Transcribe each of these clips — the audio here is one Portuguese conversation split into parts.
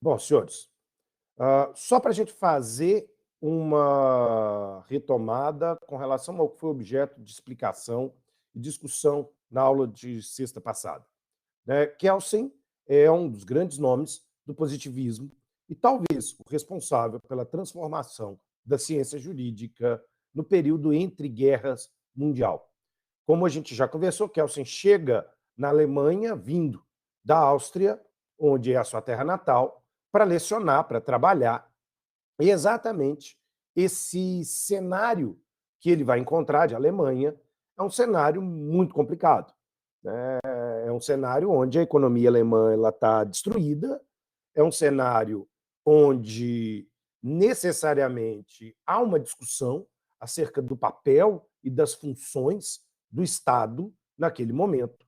Bom, senhores, só para a gente fazer uma retomada com relação ao que foi objeto de explicação e discussão na aula de sexta passada, né? Kelsen é um dos grandes nomes do positivismo e talvez o responsável pela transformação da ciência jurídica no período entre guerras mundial. Como a gente já conversou, Kelsen chega na Alemanha, vindo da Áustria, onde é a sua terra natal, para lecionar, para trabalhar. E exatamente esse cenário que ele vai encontrar de Alemanha é um cenário muito complicado, né? É um cenário onde a economia alemã está destruída, é um cenário onde necessariamente há uma discussão acerca do papel e das funções do Estado naquele momento.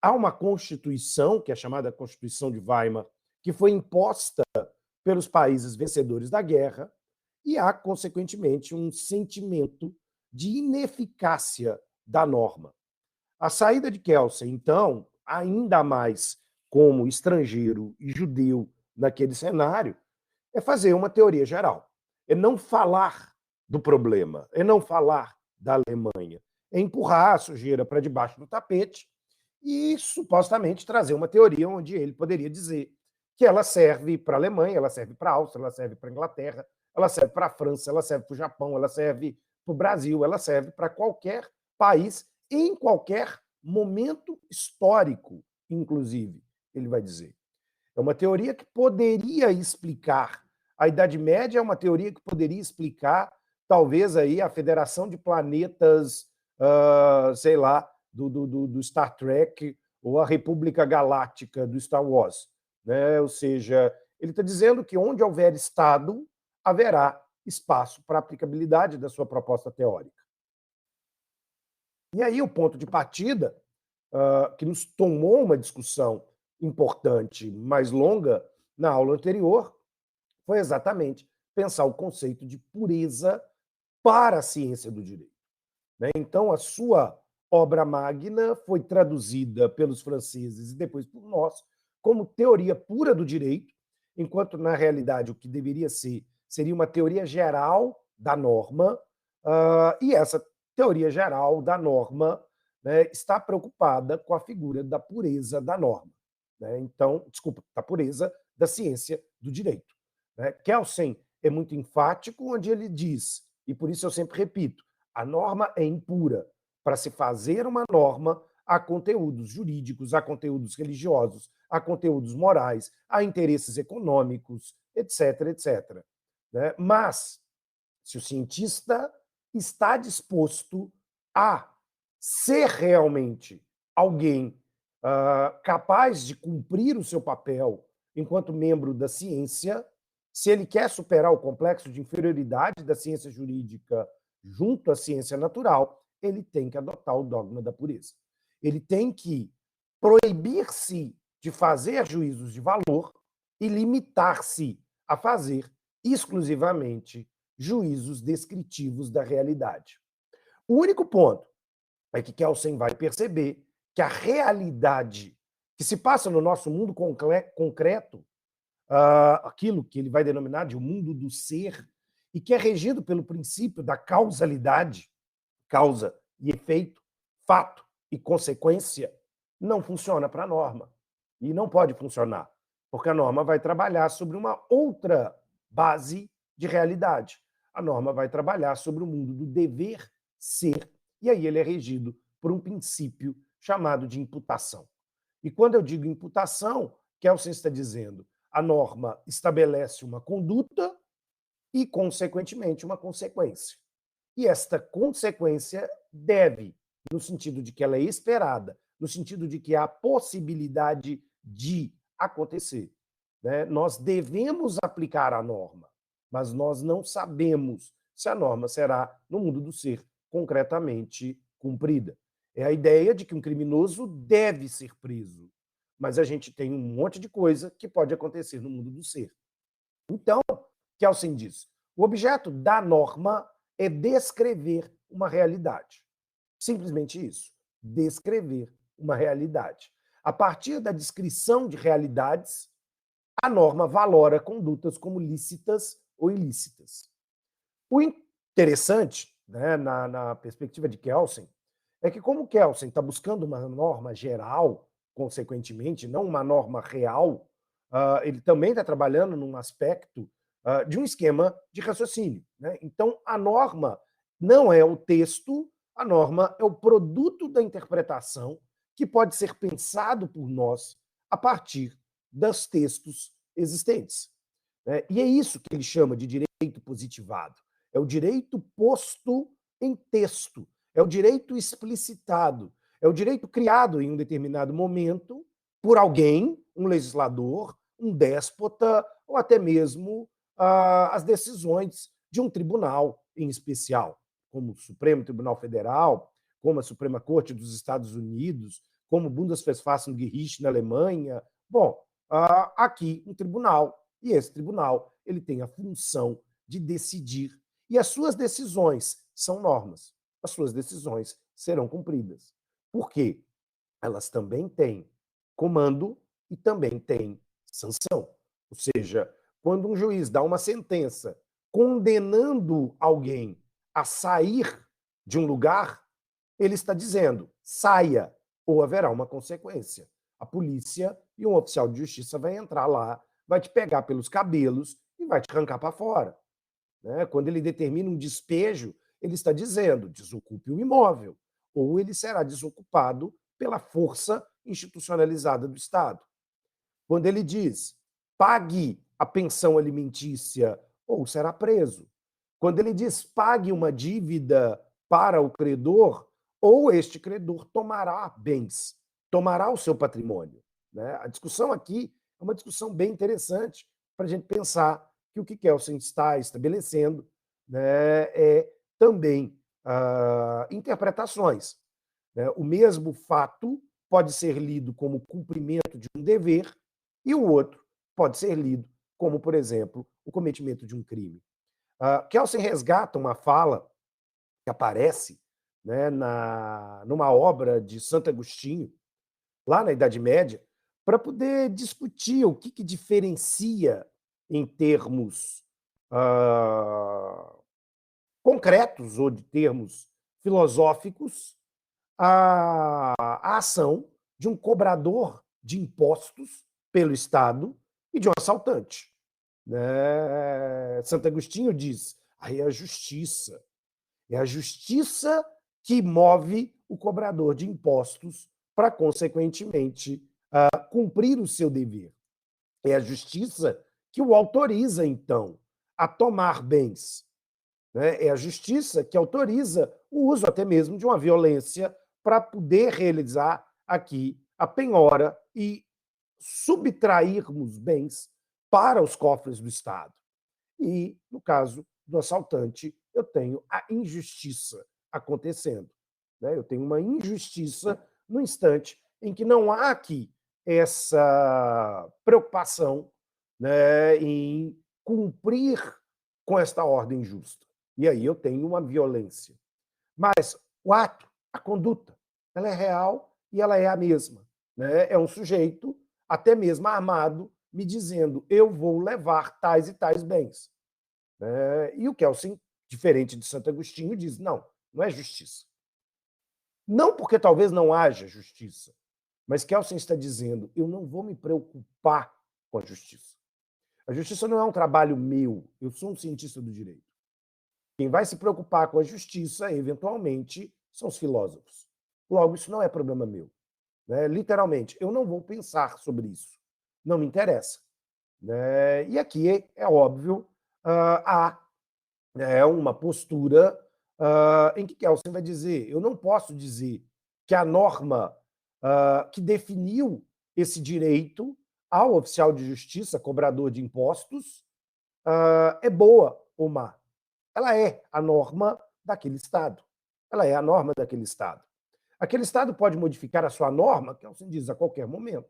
Há uma Constituição, que é chamada Constituição de Weimar, que foi imposta pelos países vencedores da guerra, e há, consequentemente, um sentimento de ineficácia da norma. A saída de Kelsen, então, ainda mais como estrangeiro e judeu naquele cenário, é fazer uma teoria geral. É não falar do problema, é não falar da Alemanha, é empurrar a sujeira para debaixo do tapete e supostamente trazer uma teoria onde ele poderia dizer que ela serve para a Alemanha, ela serve para a Áustria, ela serve para a Inglaterra, ela serve para a França, ela serve para o Japão, ela serve para o Brasil, ela serve para qualquer país, em qualquer momento histórico, inclusive, ele vai dizer. É uma teoria que poderia explicar a Idade Média, é uma teoria que poderia explicar, talvez, aí, a Federação de Planetas, sei lá, do Star Trek, ou a República Galáctica do Star Wars. Né? Ou seja, ele está dizendo que onde houver Estado, haverá espaço para a aplicabilidade da sua proposta teórica. E aí o ponto de partida, que nos tomou uma discussão importante, mais longa, na aula anterior, foi exatamente pensar o conceito de pureza para a ciência do direito. Né? Então, a sua obra magna foi traduzida pelos franceses e depois por nós como teoria pura do direito, enquanto, na realidade, o que deveria ser seria uma teoria geral da norma, e essa teoria geral da norma, né, está preocupada com a figura da pureza da norma. Né? Então, desculpa, da pureza da ciência do direito. Né? Kelsen é muito enfático, onde ele diz, e por isso eu sempre repito, a norma é impura. Para se fazer uma norma, há conteúdos jurídicos, há conteúdos religiosos, há conteúdos morais, há interesses econômicos, etc, etc. Né? Mas, se o cientista está disposto a ser realmente alguém capaz de cumprir o seu papel enquanto membro da ciência, se ele quer superar o complexo de inferioridade da ciência jurídica junto à ciência natural, ele tem que adotar o dogma da pureza. Ele tem que proibir-se de fazer juízos de valor e limitar-se a fazer exclusivamente juízos descritivos da realidade. O único ponto é que Kelsen vai perceber que a realidade que se passa no nosso mundo concreto, aquilo que ele vai denominar de o mundo do ser, e que é regido pelo princípio da causalidade, causa e efeito, fato e consequência, não funciona para a norma. E não pode funcionar, porque a norma vai trabalhar sobre uma outra base de realidade. A norma vai trabalhar sobre o mundo do dever ser, e aí ele é regido por um princípio chamado de imputação. E quando eu digo imputação, Kelsen está dizendo, a norma estabelece uma conduta e, consequentemente, uma consequência. E esta consequência deve, no sentido de que ela é esperada, no sentido de que há possibilidade de acontecer. Né? Nós devemos aplicar a norma, mas nós não sabemos se a norma será, no mundo do ser, concretamente cumprida. É a ideia de que um criminoso deve ser preso, mas a gente tem um monte de coisa que pode acontecer no mundo do ser. Então, Kelsen diz, o objeto da norma é descrever uma realidade. Simplesmente isso, descrever uma realidade. A partir da descrição de realidades, a norma valora condutas como lícitas ou ilícitas. O interessante, né, na perspectiva de Kelsen, é que como Kelsen está buscando uma norma geral, consequentemente, não uma norma real, ele também está trabalhando num aspecto de um esquema de raciocínio. Né? Então, a norma não é o texto, a norma é o produto da interpretação que pode ser pensado por nós a partir dos textos existentes. Né? E é isso que ele chama de direito positivado. É o direito posto em texto, é o direito explicitado, é o direito criado em um determinado momento por alguém, um legislador, um déspota, ou até mesmo as decisões de um tribunal em especial, como o Supremo Tribunal Federal, como a Suprema Corte dos Estados Unidos, como o Bundesverfassungsgericht na Alemanha. Bom, aqui um tribunal, e esse tribunal ele tem a função de decidir, e as suas decisões são normas. As suas decisões serão cumpridas. Por quê? Elas também têm comando e também têm sanção. Ou seja, quando um juiz dá uma sentença condenando alguém a sair de um lugar, ele está dizendo: saia, ou haverá uma consequência. A polícia e um oficial de justiça vai entrar lá, vai te pegar pelos cabelos e vai te arrancar para fora. Né? Quando ele determina um despejo, ele está dizendo: desocupe o imóvel, ou ele será desocupado pela força institucionalizada do Estado. Quando ele diz: pague a pensão alimentícia, ou será preso. Quando ele diz: pague uma dívida para o credor, ou este credor tomará bens, tomará o seu patrimônio. Né? A discussão aqui é uma discussão bem interessante para a gente pensar que o que Kelsen está estabelecendo, né, é também interpretações. Né? O mesmo fato pode ser lido como cumprimento de um dever e o outro pode ser lido como, por exemplo, o cometimento de um crime. Kelsen resgata uma fala que aparece, né, numa obra de Santo Agostinho, lá na Idade Média, para poder discutir o que diferencia, em termos concretos ou de termos filosóficos, a ação de um cobrador de impostos pelo Estado e de um assaltante. Né? Santo Agostinho diz: aí é a justiça. É a justiça que move o cobrador de impostos para, consequentemente, cumprir o seu dever. É a justiça que o autoriza, então, a tomar bens. Né? É a justiça que autoriza o uso até mesmo de uma violência para poder realizar aqui a penhora e subtrairmos bens para os cofres do Estado. E, no caso do assaltante, eu tenho a injustiça acontecendo. Né? Eu tenho uma injustiça no instante em que não há aqui essa preocupação, né, em cumprir com esta ordem justa. E aí eu tenho uma violência. Mas o ato, a conduta, ela é real e ela é a mesma. Né? É um sujeito, até mesmo armado, me dizendo: eu vou levar tais e tais bens. E o Kelsen, diferente de Santo Agostinho, diz: não, não é justiça. Não porque talvez não haja justiça, mas Kelsen está dizendo: eu não vou me preocupar com a justiça. A justiça não é um trabalho meu, eu sou um cientista do direito. Quem vai se preocupar com a justiça, eventualmente, são os filósofos. Logo, isso não é problema meu. Né? Literalmente, eu não vou pensar sobre isso. Não me interessa. Né? E aqui é óbvio, há uma postura em que Kelsen vai dizer: eu não posso dizer que a norma que definiu esse direito ao oficial de justiça, cobrador de impostos, é boa ou má. Ela é a norma daquele Estado. Ela é a norma daquele Estado. Aquele Estado pode modificar a sua norma, Kelsen diz, a qualquer momento.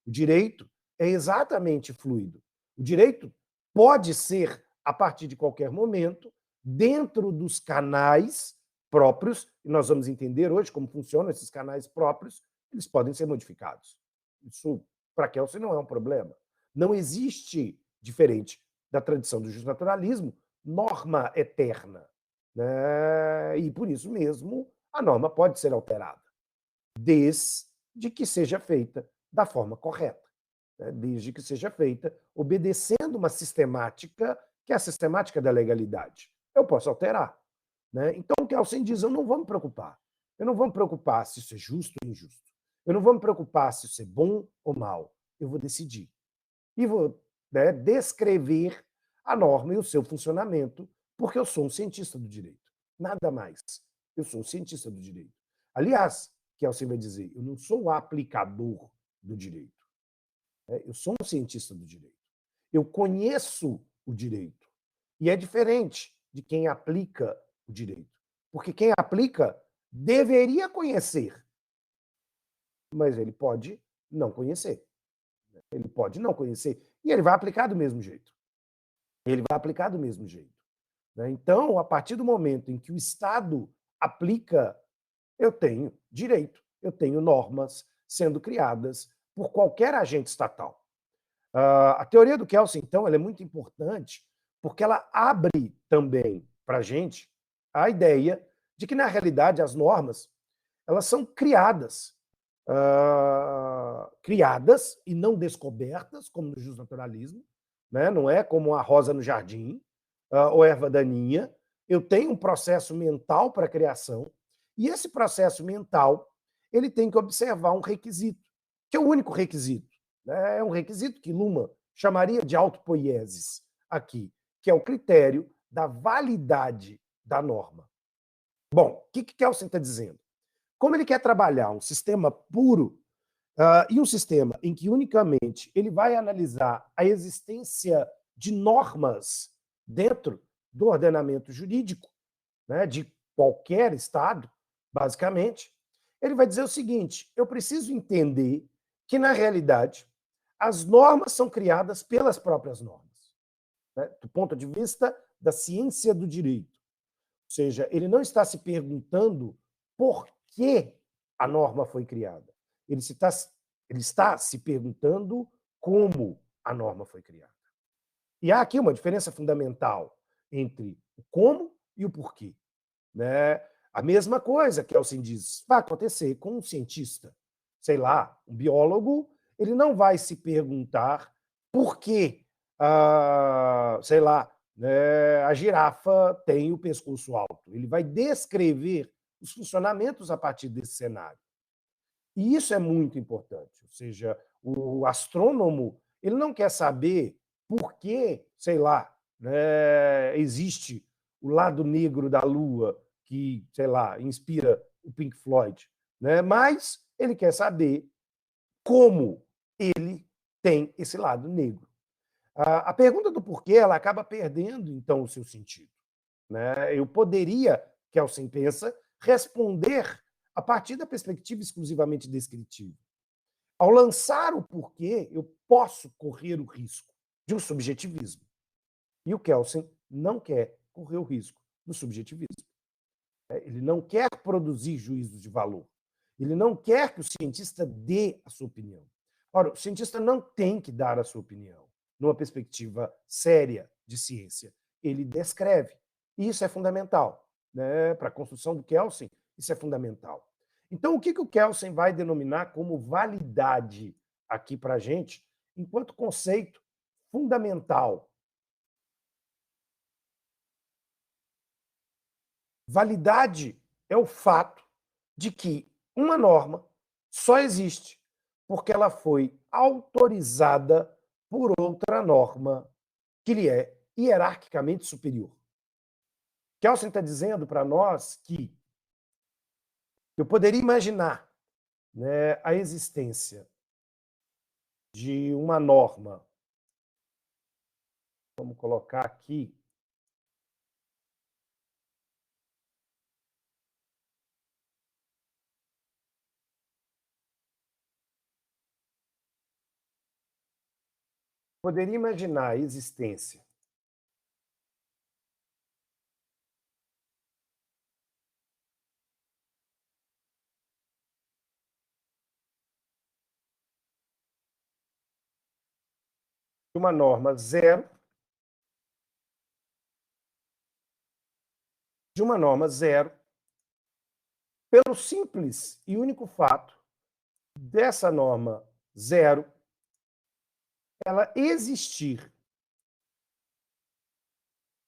O direito é exatamente fluido. O direito pode ser, a partir de qualquer momento, dentro dos canais próprios, e nós vamos entender hoje como funcionam esses canais próprios, eles podem ser modificados. Isso, para Kelsen, não é um problema. Não existe, diferente da tradição do justnaturalismo, norma eterna, né? E, por isso mesmo, a norma pode ser alterada, desde que seja feita da forma correta, né? Desde que seja feita obedecendo uma sistemática, que é a sistemática da legalidade. Eu posso alterar, né? Então, o Kelsen diz, eu não vou me preocupar. Eu não vou me preocupar se isso é justo ou injusto. Eu não vou me preocupar se isso é bom ou mal. Eu vou decidir. E vou, né, descrever a norma e o seu funcionamento, porque eu sou um cientista do direito. Nada mais. Eu sou um cientista do direito. Aliás, Kelsen vai dizer, eu não sou o aplicador do direito. Eu sou um cientista do direito. Eu conheço o direito. E é diferente de quem aplica o direito. Porque quem aplica deveria conhecer, mas ele pode não conhecer. Ele pode não conhecer. E ele vai aplicar do mesmo jeito. Ele vai aplicar do mesmo jeito. Então, a partir do momento em que o Estado aplica, eu tenho direito, eu tenho normas sendo criadas por qualquer agente estatal. A teoria do Kelsen, então, ela é muito importante porque ela abre também para a gente a ideia de que, na realidade, as normas elas são criadas, criadas e não descobertas, como no justnaturalismo, né? Não é como a rosa no jardim ou erva daninha. Eu tenho um processo mental para a criação e esse processo mental ele tem que observar um requisito, que é o único requisito. Né? É um requisito que Luhmann chamaria de autopoiesis aqui, que é o critério da validade da norma. Bom, o que Kelsen está dizendo? Como ele quer trabalhar um sistema puro e um sistema em que unicamente ele vai analisar a existência de normas dentro do ordenamento jurídico, né, de qualquer Estado, basicamente, ele vai dizer o seguinte: eu preciso entender que, na realidade, as normas são criadas pelas próprias normas, né, do ponto de vista da ciência do direito. Ou seja, ele não está se perguntando por que a norma foi criada. Ele está se perguntando como a norma foi criada. E há aqui uma diferença fundamental entre o como e o porquê. Né? A mesma coisa que Kelsen diz vai acontecer com um cientista. Sei lá, um biólogo, ele não vai se perguntar por que, sei lá, né, a girafa tem o pescoço alto. Ele vai descrever os funcionamentos a partir desse cenário. E isso é muito importante. Ou seja, o astrônomo ele não quer saber por que, sei lá, né, existe o lado negro da Lua que, sei lá, inspira o Pink Floyd, né? Mas ele quer saber como ele tem esse lado negro. A pergunta do porquê ela acaba perdendo, então, o seu sentido. Né? Eu poderia, Kelsen pensa, responder a partir da perspectiva exclusivamente descritiva. Ao lançar o porquê, eu posso correr o risco de um subjetivismo. E o Kelsen não quer correr o risco do subjetivismo. Ele não quer produzir juízos de valor. Ele não quer que o cientista dê a sua opinião. Ora, o cientista não tem que dar a sua opinião numa perspectiva séria de ciência. Ele descreve. E isso é fundamental. Né? Para a construção do Kelsen, isso é fundamental. Então, o que o Kelsen vai denominar como validade aqui para a gente, enquanto conceito fundamental? Validade é o fato de que uma norma só existe porque ela foi autorizada por outra norma que lhe é hierarquicamente superior. Kelsen está dizendo para nós que eu poderia imaginar, né, a existência de uma norma, vamos colocar aqui, poderia imaginar a existência de uma norma zero, pelo simples e único fato dessa norma zero ela existir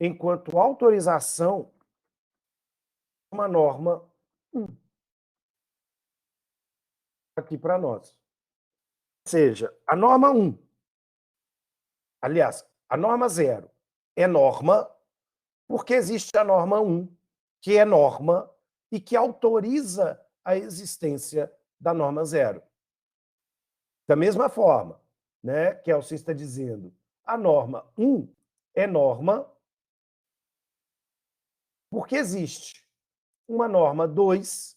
enquanto autorização de uma norma 1 aqui para nós. Ou seja, a norma 1, aliás, a norma 0 é norma porque existe a norma 1, que é norma e que autoriza a existência da norma 0. Da mesma forma, né, que você está dizendo, a norma 1 é norma porque existe uma norma 2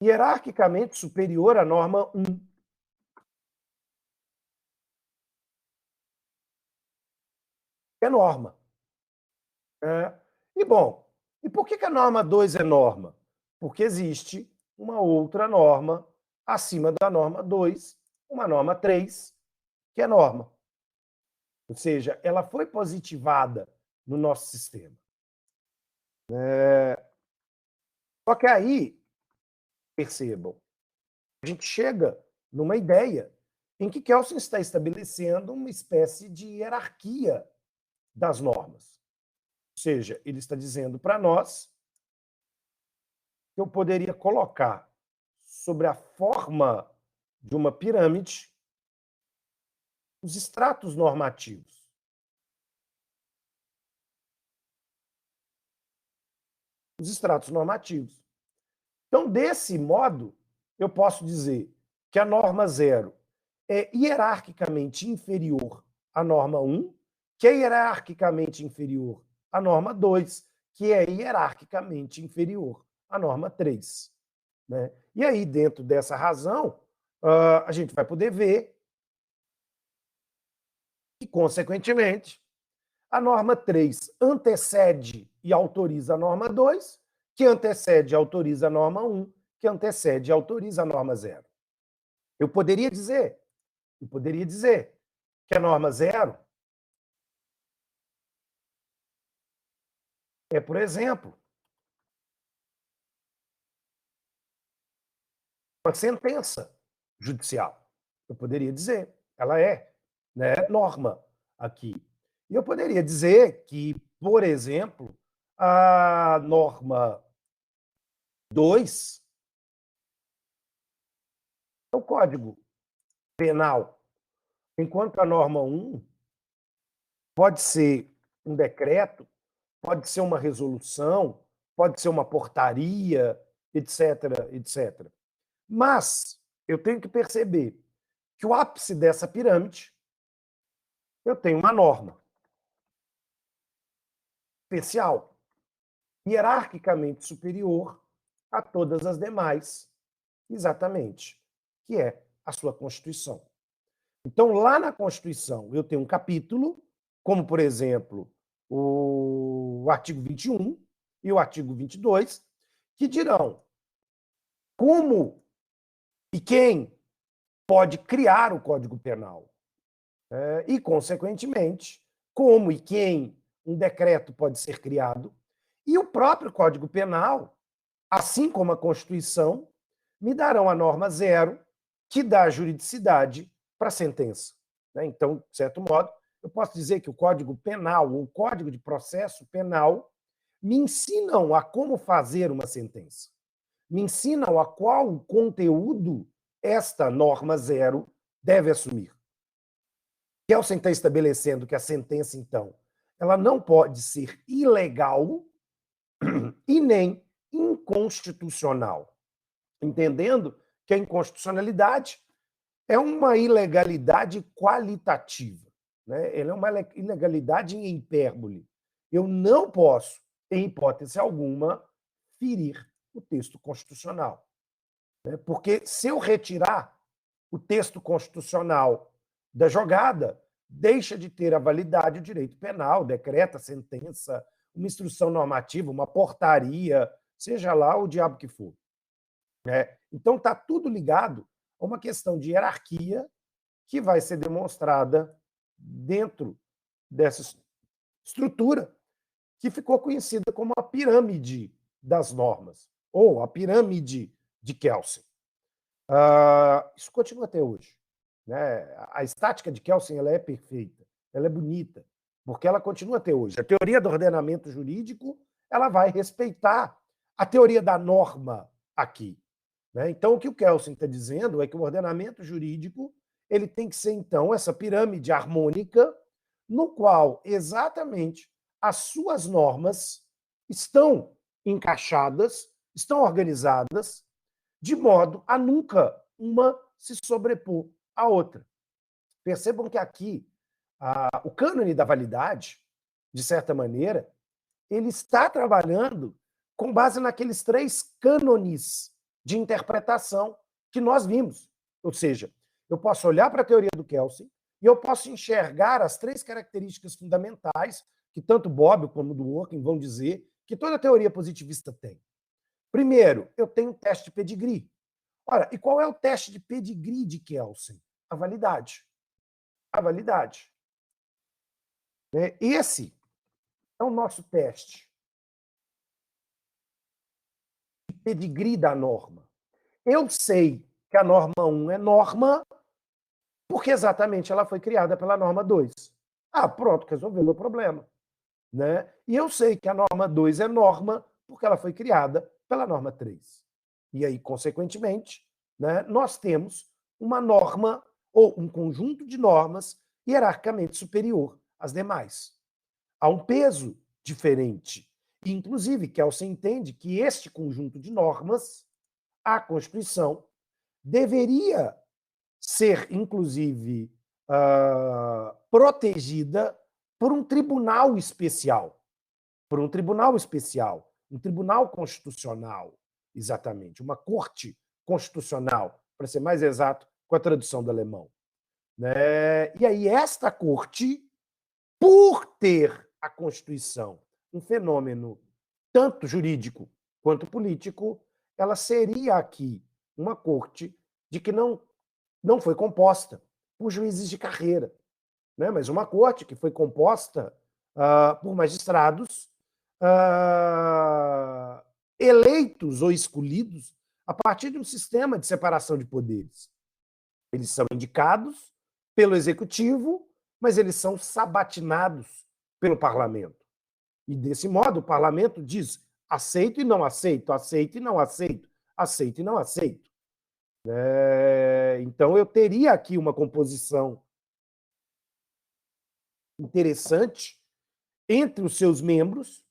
hierarquicamente superior à norma 1. É norma. E, bom, e por que a norma 2 é norma? Porque existe uma outra norma acima da norma 2, uma norma 3, que é norma. Ou seja, ela foi positivada no nosso sistema. Só que aí, percebam, a gente chega numa ideia em que Kelsen está estabelecendo uma espécie de hierarquia das normas. Ou seja, ele está dizendo para nós que eu poderia colocar sobre a forma de uma pirâmide os estratos normativos. Os estratos normativos. Então, desse modo, eu posso dizer que a norma 0 é hierarquicamente inferior à norma 1, que é hierarquicamente inferior à norma 2, que é hierarquicamente inferior à norma 3. Né? E aí, dentro dessa razão, a gente vai poder ver que, consequentemente, a norma 3 antecede e autoriza a norma 2, que antecede e autoriza a norma 1, que antecede e autoriza a norma 0. Eu poderia dizer que a norma 0 é, por exemplo, uma sentença judicial. Eu poderia dizer, ela é, né, norma aqui. E eu poderia dizer que, por exemplo, a norma 2 é o Código Penal, enquanto a norma 1 pode ser um decreto, pode ser uma resolução, pode ser uma portaria, etc, etc. Mas eu tenho que perceber que o ápice dessa pirâmide, eu tenho uma norma especial, hierarquicamente superior a todas as demais, exatamente, que é a sua Constituição. Então, lá na Constituição, eu tenho um capítulo, como, por exemplo, o artigo 21 e o artigo 22, que dirão como e quem pode criar o Código Penal. E, consequentemente, como e quem um decreto pode ser criado. E o próprio Código Penal, assim como a Constituição, me darão a norma 0, que dá juridicidade para a sentença. Então, de certo modo, eu posso dizer que o Código Penal, ou o Código de Processo Penal, me ensinam a como fazer uma sentença. Me ensinam a qual conteúdo esta norma 0 deve assumir. Kelsen está estabelecendo que a sentença, então, ela não pode ser ilegal e nem inconstitucional, entendendo que a inconstitucionalidade é uma ilegalidade qualitativa, né? Ela é uma ilegalidade em hipérbole. Eu não posso, em hipótese alguma, ferir o texto constitucional, né? Porque se eu retirar o texto constitucional da jogada, deixa de ter a validade o direito penal, decreta, sentença, uma instrução normativa, uma portaria, seja lá o diabo que for. Então, está tudo ligado a uma questão de hierarquia que vai ser demonstrada dentro dessa estrutura que ficou conhecida como a pirâmide das normas, ou a pirâmide de Kelsen. Isso continua até hoje. Né? A estática de Kelsen ela é perfeita, ela é bonita, porque ela continua até hoje. A teoria do ordenamento jurídico ela vai respeitar a teoria da norma aqui. Né? Então, o que o Kelsen está dizendo é que o ordenamento jurídico ele tem que ser, então, essa pirâmide harmônica no qual exatamente as suas normas estão encaixadas, estão organizadas, de modo a nunca uma se sobrepor à outra. Percebam que aqui o cânone da validade, de certa maneira, ele está trabalhando com base naqueles 3 cânones de interpretação que nós vimos. Ou seja, eu posso olhar para a teoria do Kelsen e eu posso enxergar as 3 características fundamentais que tanto Bob como Dworkin vão dizer que toda teoria positivista tem. Primeiro, eu tenho um teste de pedigree. Ora, e qual é o teste de pedigree de Kelsen? A validade. A validade. Esse é o nosso teste de pedigree da norma. Eu sei que a norma 1 é norma porque exatamente ela foi criada pela norma 2. Pronto, resolveu o meu problema. Né? E eu sei que a norma 2 é norma porque ela foi criada pela norma 3. E aí, consequentemente, né, nós temos uma norma ou um conjunto de normas hierarquicamente superior às demais. Há um peso diferente. E, inclusive, Kelsen entende que este conjunto de normas, a Constituição, deveria ser, inclusive, protegida por um tribunal especial. Por um tribunal especial, um tribunal constitucional, exatamente, uma corte constitucional, para ser mais exato, com a tradução do alemão. Né? E aí, esta corte, por ter a Constituição um fenômeno tanto jurídico quanto político, ela seria aqui uma corte de que não foi composta por juízes de carreira, né? Mas uma corte que foi composta por magistrados eleitos ou escolhidos a partir de um sistema de separação de poderes. Eles são indicados pelo executivo, mas eles são sabatinados pelo parlamento. E, desse modo, o parlamento diz aceito e não aceito, aceito e não aceito, aceito e não aceito. Então, eu teria aqui uma composição interessante entre os seus membros,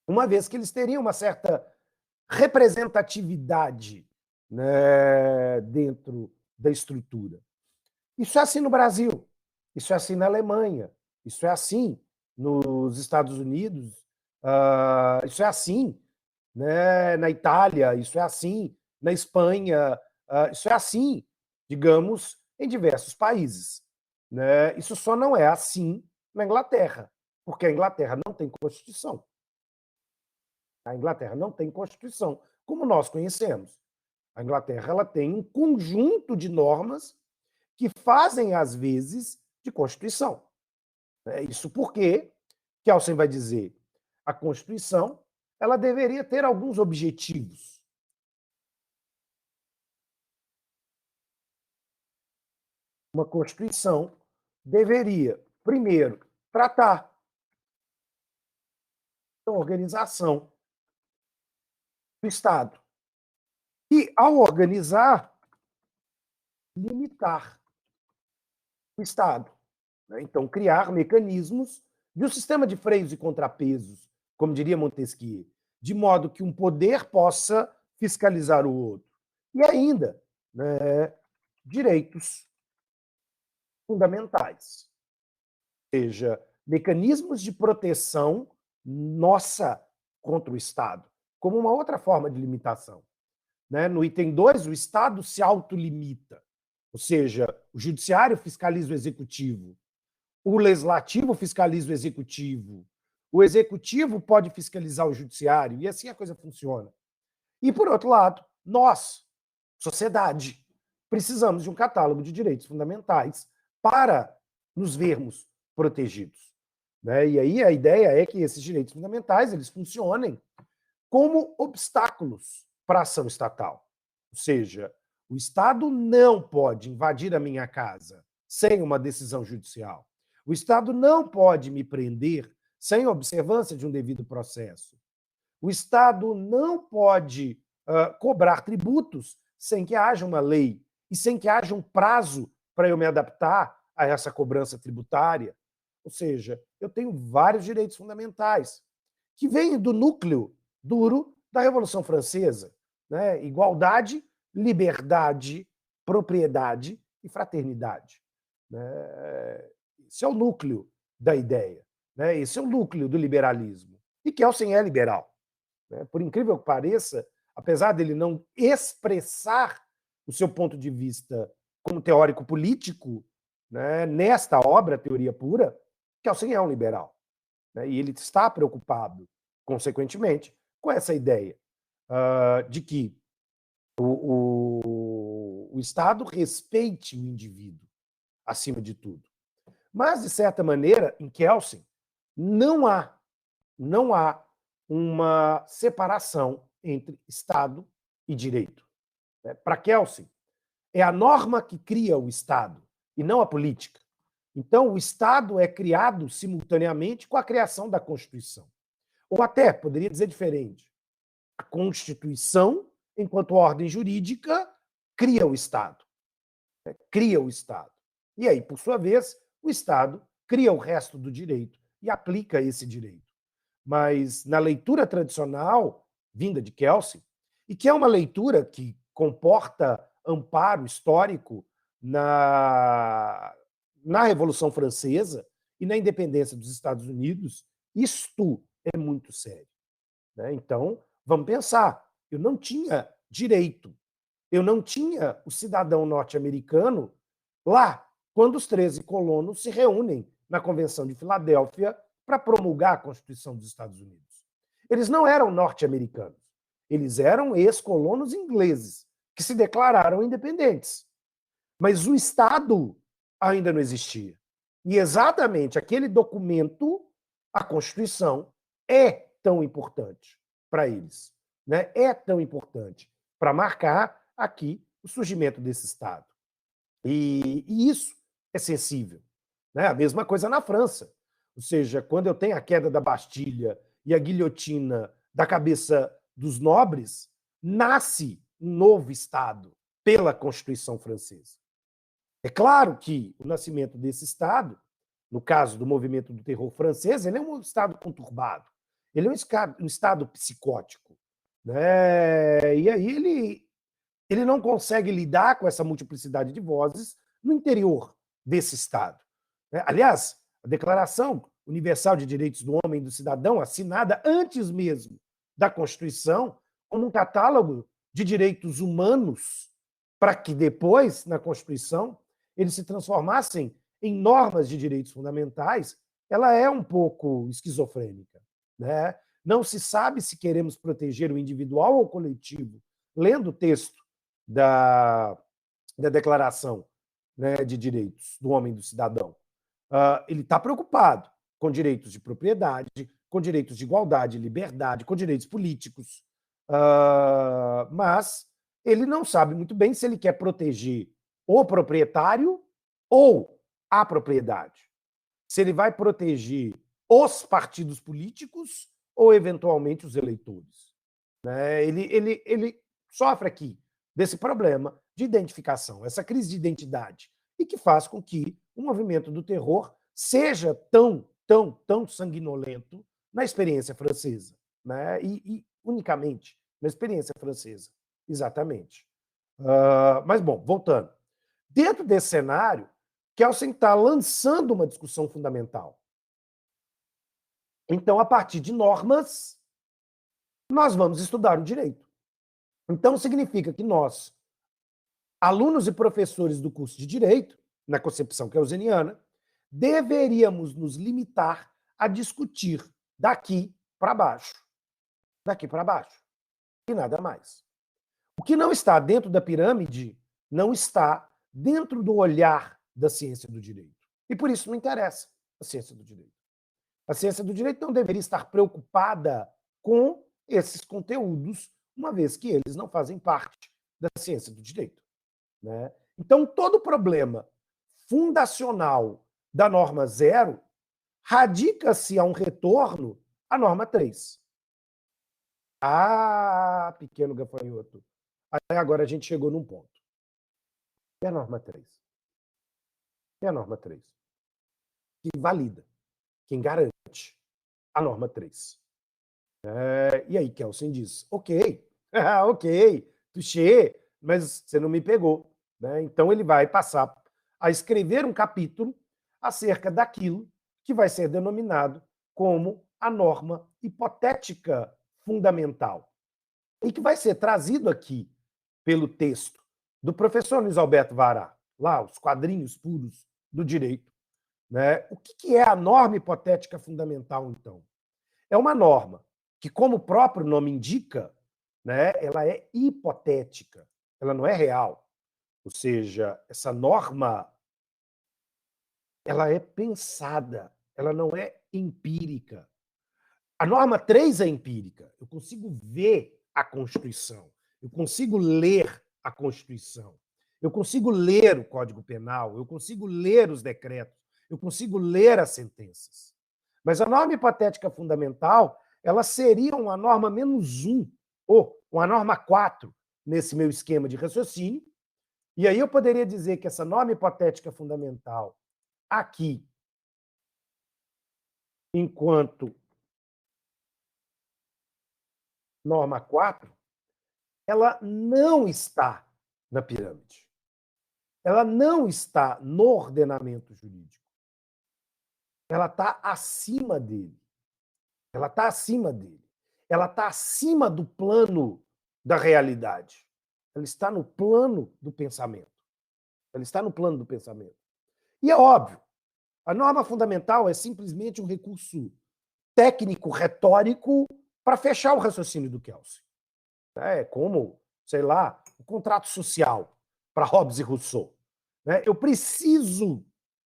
uma vez que eles teriam uma certa representatividade, né, dentro da estrutura. Isso é assim no Brasil, isso é assim na Alemanha, isso é assim nos Estados Unidos, isso é assim, né, na Itália, isso é assim na Espanha, isso é assim, digamos, em diversos países. Né? Isso só não é assim na Inglaterra, porque a Inglaterra não tem Constituição. A Inglaterra não tem Constituição, como nós conhecemos. A Inglaterra ela tem um conjunto de normas que fazem, às vezes, de Constituição. Isso porque, Kelsen vai dizer, a Constituição ela deveria ter alguns objetivos. Uma Constituição deveria, primeiro, tratar da organização do Estado. E, ao organizar, limitar o Estado. Então, criar mecanismos de um sistema de freios e contrapesos, como diria Montesquieu, de modo que um poder possa fiscalizar o outro. E ainda, né, direitos fundamentais. Ou seja, mecanismos de proteção nossa contra o Estado, como uma outra forma de limitação. Né? No item 2, o Estado se autolimita, ou seja, o judiciário fiscaliza o executivo, o legislativo fiscaliza o executivo pode fiscalizar o judiciário, e assim a coisa funciona. E, por outro lado, nós, sociedade, precisamos de um catálogo de direitos fundamentais para nos vermos protegidos, né? E aí a ideia é que esses direitos fundamentais eles funcionem como obstáculos para a ação estatal. Ou seja, o Estado não pode invadir a minha casa sem uma decisão judicial. O Estado não pode me prender sem a observância de um devido processo. O Estado não pode cobrar tributos sem que haja uma lei e sem que haja um prazo para eu me adaptar a essa cobrança tributária. Ou seja, eu tenho vários direitos fundamentais que vêm do núcleo duro da Revolução Francesa, né? Igualdade, liberdade, propriedade e fraternidade. Né? Esse é o núcleo da ideia, né? Esse é o núcleo do liberalismo. E Kelsen é liberal. Né? Por incrível que pareça, apesar dele não expressar o seu ponto de vista como teórico político, né, nesta obra, Teoria Pura, Kelsen é um liberal. Né? E ele está preocupado, consequentemente, com essa ideia de que o Estado respeite o indivíduo acima de tudo. Mas, de certa maneira, em Kelsen, não há uma separação entre Estado e direito. Para Kelsen, é a norma que cria o Estado e não a política. Então, o Estado é criado simultaneamente com a criação da Constituição. Ou até, poderia dizer diferente, a Constituição, enquanto ordem jurídica, cria o Estado. Cria o Estado. E aí, por sua vez, o Estado cria o resto do direito e aplica esse direito. Mas na leitura tradicional, vinda de Kelsen, e que é uma leitura que comporta amparo histórico na Revolução Francesa e na independência dos Estados Unidos, isto é muito sério. Né? Então, vamos pensar, eu não tinha direito, eu não tinha o cidadão norte-americano lá, quando os 13 colonos se reúnem na Convenção de Filadélfia para promulgar a Constituição dos Estados Unidos. Eles não eram norte-americanos, eles eram ex-colonos ingleses, que se declararam independentes. Mas o Estado ainda não existia. E exatamente aquele documento, a Constituição, é tão importante para eles. Né? É tão importante para marcar aqui o surgimento desse Estado. E isso é sensível. Né? A mesma coisa na França. Ou seja, quando eu tenho a queda da Bastilha e a guilhotina da cabeça dos nobres, nasce um novo Estado pela Constituição francesa. É claro que o nascimento desse Estado, no caso do movimento do terror francês, ele é um Estado conturbado. Ele é um Estado psicótico. Né? E aí ele não consegue lidar com essa multiplicidade de vozes no interior desse Estado. Aliás, a Declaração Universal de Direitos do Homem e do Cidadão, assinada antes mesmo da Constituição, como um catálogo de direitos humanos, para que depois, na Constituição, eles se transformassem em normas de direitos fundamentais, ela é um pouco esquizofrênica. Né? Não se sabe se queremos proteger o individual ou o coletivo. Lendo o texto da Declaração, né, de Direitos do Homem e do Cidadão, ele está preocupado com direitos de propriedade, com direitos de igualdade, liberdade, com direitos políticos, mas ele não sabe muito bem se ele quer proteger o proprietário ou a propriedade. Se ele vai proteger os partidos políticos ou, eventualmente, os eleitores. Né? Ele sofre aqui desse problema de identificação, essa crise de identidade, e que faz com que o movimento do terror seja tão sanguinolento na experiência francesa, né? E unicamente na experiência francesa, exatamente. Mas, bom, voltando. Dentro desse cenário, Kelsen está lançando uma discussão fundamental. Então, a partir de normas, nós vamos estudar o direito. Então, significa que nós, alunos e professores do curso de Direito, na concepção kelseniana, deveríamos nos limitar a discutir daqui para baixo. Daqui para baixo. E nada mais. O que não está dentro da pirâmide não está dentro do olhar da ciência do direito. E por isso não interessa a ciência do direito. A ciência do direito não deveria estar preocupada com esses conteúdos, uma vez que eles não fazem parte da ciência do direito. Né? Então, todo problema fundacional da norma 0 radica-se a um retorno à norma 3. Ah, pequeno gafanhoto. Aí agora a gente chegou num ponto. E a norma 3? E a norma 3? Que valida, quem garante a norma 3. E aí Kelsen diz, ok, ok, touché, mas você não me pegou. Né? Então ele vai passar a escrever um capítulo acerca daquilo que vai ser denominado como a norma hipotética fundamental e que vai ser trazido aqui pelo texto do professor Luiz Alberto Vará, lá, os quadrinhos puros do direito. Né? O que é a norma hipotética fundamental, então? É uma norma que, como o próprio nome indica, né, ela é hipotética, ela não é real. Ou seja, essa norma ela é pensada, ela não é empírica. A norma 3 é empírica. Eu consigo ver a Constituição, eu consigo ler a Constituição, eu consigo ler o Código Penal, eu consigo ler os decretos, eu consigo ler as sentenças. Mas a norma hipotética fundamental, ela seria uma norma -1, ou uma norma 4, nesse meu esquema de raciocínio. E aí eu poderia dizer que essa norma hipotética fundamental, aqui, enquanto norma 4, ela não está na pirâmide. Ela não está no ordenamento jurídico. Ela está acima dele. Ela está acima dele. Ela está acima do plano da realidade. Ela está no plano do pensamento. Ela está no plano do pensamento. E é óbvio, a norma fundamental é simplesmente um recurso técnico, retórico, para fechar o raciocínio do Kelsen. É como, sei lá, o contrato social para Hobbes e Rousseau. Eu preciso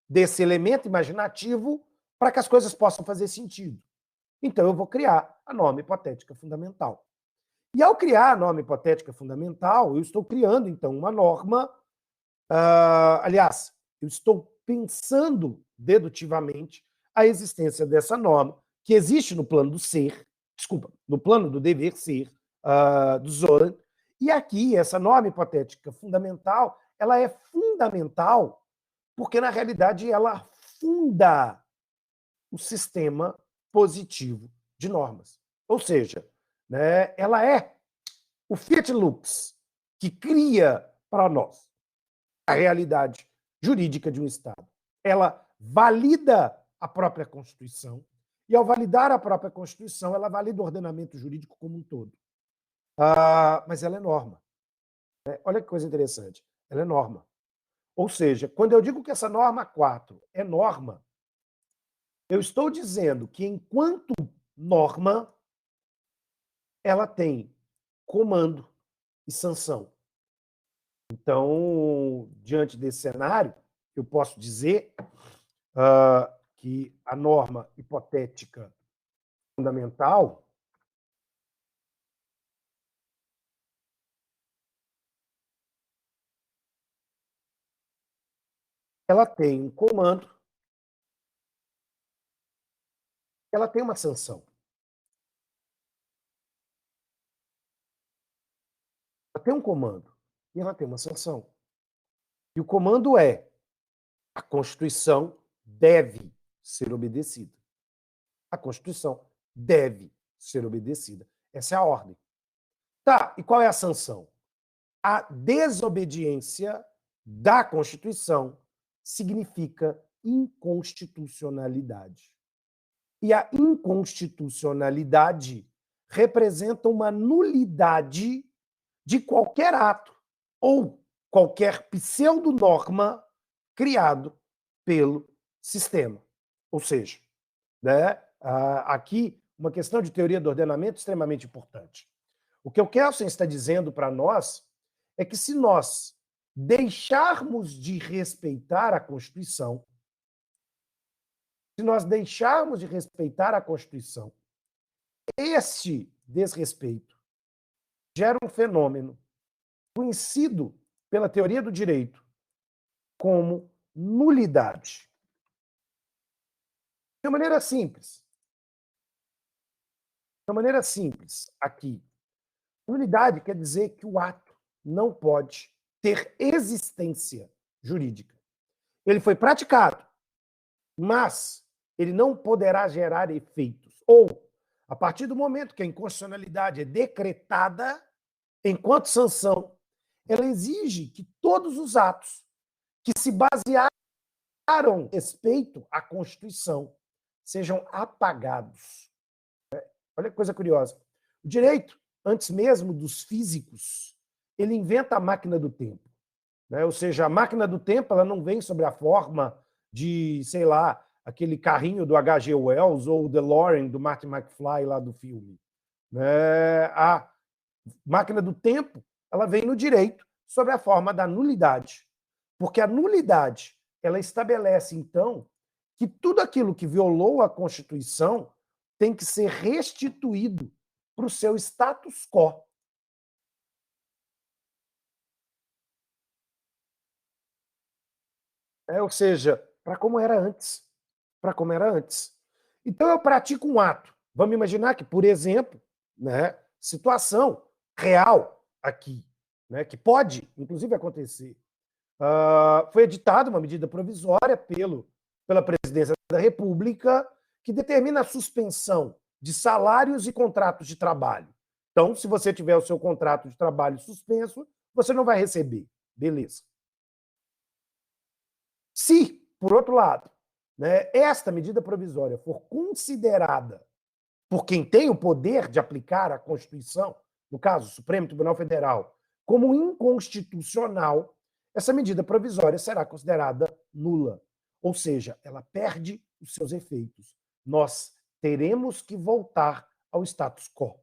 desse elemento imaginativo para que as coisas possam fazer sentido. Então, eu vou criar a norma hipotética fundamental. E, ao criar a norma hipotética fundamental, eu estou criando, então, uma norma. Aliás, eu estou pensando dedutivamente a existência dessa norma, que existe no plano do ser, desculpa, no plano do dever ser, do Zoran. E aqui, essa norma hipotética fundamental, ela é fundamental porque, na realidade, ela funda o sistema positivo de normas. Ou seja, né, ela é o Fiat Lux que cria para nós a realidade jurídica de um Estado. Ela valida a própria Constituição e, ao validar a própria Constituição, ela valida o ordenamento jurídico como um todo. Mas ela é norma. Olha que coisa interessante. Ela é norma. Ou seja, quando eu digo que essa norma 4 é norma, eu estou dizendo que, enquanto norma, ela tem comando e sanção. Então, diante desse cenário, eu posso dizer que a norma hipotética fundamental ela tem um comando, ela tem uma sanção. Ela tem um comando e ela tem uma sanção. E o comando é: a Constituição deve ser obedecida. A Constituição deve ser obedecida. Essa é a ordem. Tá, e qual é a sanção? A desobediência da Constituição significa inconstitucionalidade. E a inconstitucionalidade representa uma nulidade de qualquer ato ou qualquer pseudo-norma criado pelo sistema. Ou seja, né, aqui uma questão de teoria do ordenamento extremamente importante. O que o Kelsen está dizendo para nós é que, se nós deixarmos de respeitar a Constituição, se nós deixarmos de respeitar a Constituição, este desrespeito gera um fenômeno conhecido pela teoria do direito como nulidade. De uma maneira simples. De uma maneira simples, aqui. Nulidade quer dizer que o ato não pode ter existência jurídica. Ele foi praticado, mas ele não poderá gerar efeitos. Ou, a partir do momento que a inconstitucionalidade é decretada, enquanto sanção, ela exige que todos os atos que se basearam em respeito à Constituição sejam apagados. Olha que coisa curiosa. O direito, antes mesmo dos físicos, ele inventa a máquina do tempo. Né? Ou seja, a máquina do tempo ela não vem sobre a forma de, sei lá, aquele carrinho do H.G. Wells ou o DeLorean do Marty McFly lá do filme. Né? A máquina do tempo ela vem no direito sobre a forma da nulidade. Porque a nulidade ela estabelece, então, que tudo aquilo que violou a Constituição tem que ser restituído para o seu status quo. Ou seja, para como era antes. Para como era antes. Então, eu pratico um ato. Vamos imaginar que, por exemplo, né, situação real aqui, né, que pode, inclusive, acontecer. Foi editada uma medida provisória pela Presidência da República que determina a suspensão de salários e contratos de trabalho. Então, se você tiver o seu contrato de trabalho suspenso, você não vai receber. Beleza. Se, por outro lado, né, esta medida provisória for considerada por quem tem o poder de aplicar a Constituição, no caso, o Supremo Tribunal Federal, como inconstitucional, essa medida provisória será considerada nula. Ou seja, ela perde os seus efeitos. Nós teremos que voltar ao status quo.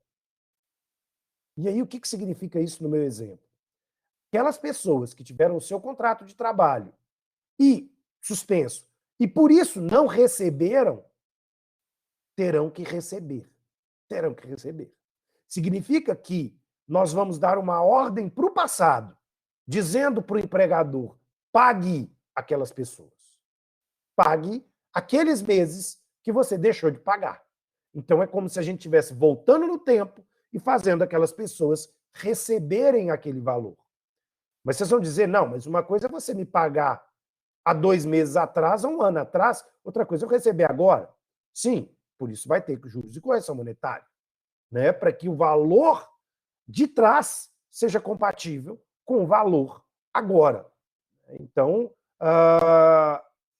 E aí, o que significa isso no meu exemplo? Aquelas pessoas que tiveram o seu contrato de trabalho e suspenso, e por isso não receberam, terão que receber. Terão que receber. Significa que nós vamos dar uma ordem para o passado, dizendo para o empregador, pague aquelas pessoas. Pague aqueles meses que você deixou de pagar. Então, é como se a gente estivesse voltando no tempo e fazendo aquelas pessoas receberem aquele valor. Mas vocês vão dizer, não, mas uma coisa é você me pagar há 2 meses atrás, há 1 ano atrás, outra coisa é eu receber agora. Sim, por isso vai ter juros e correção monetária, né? Para que o valor de trás seja compatível com o valor agora. Então,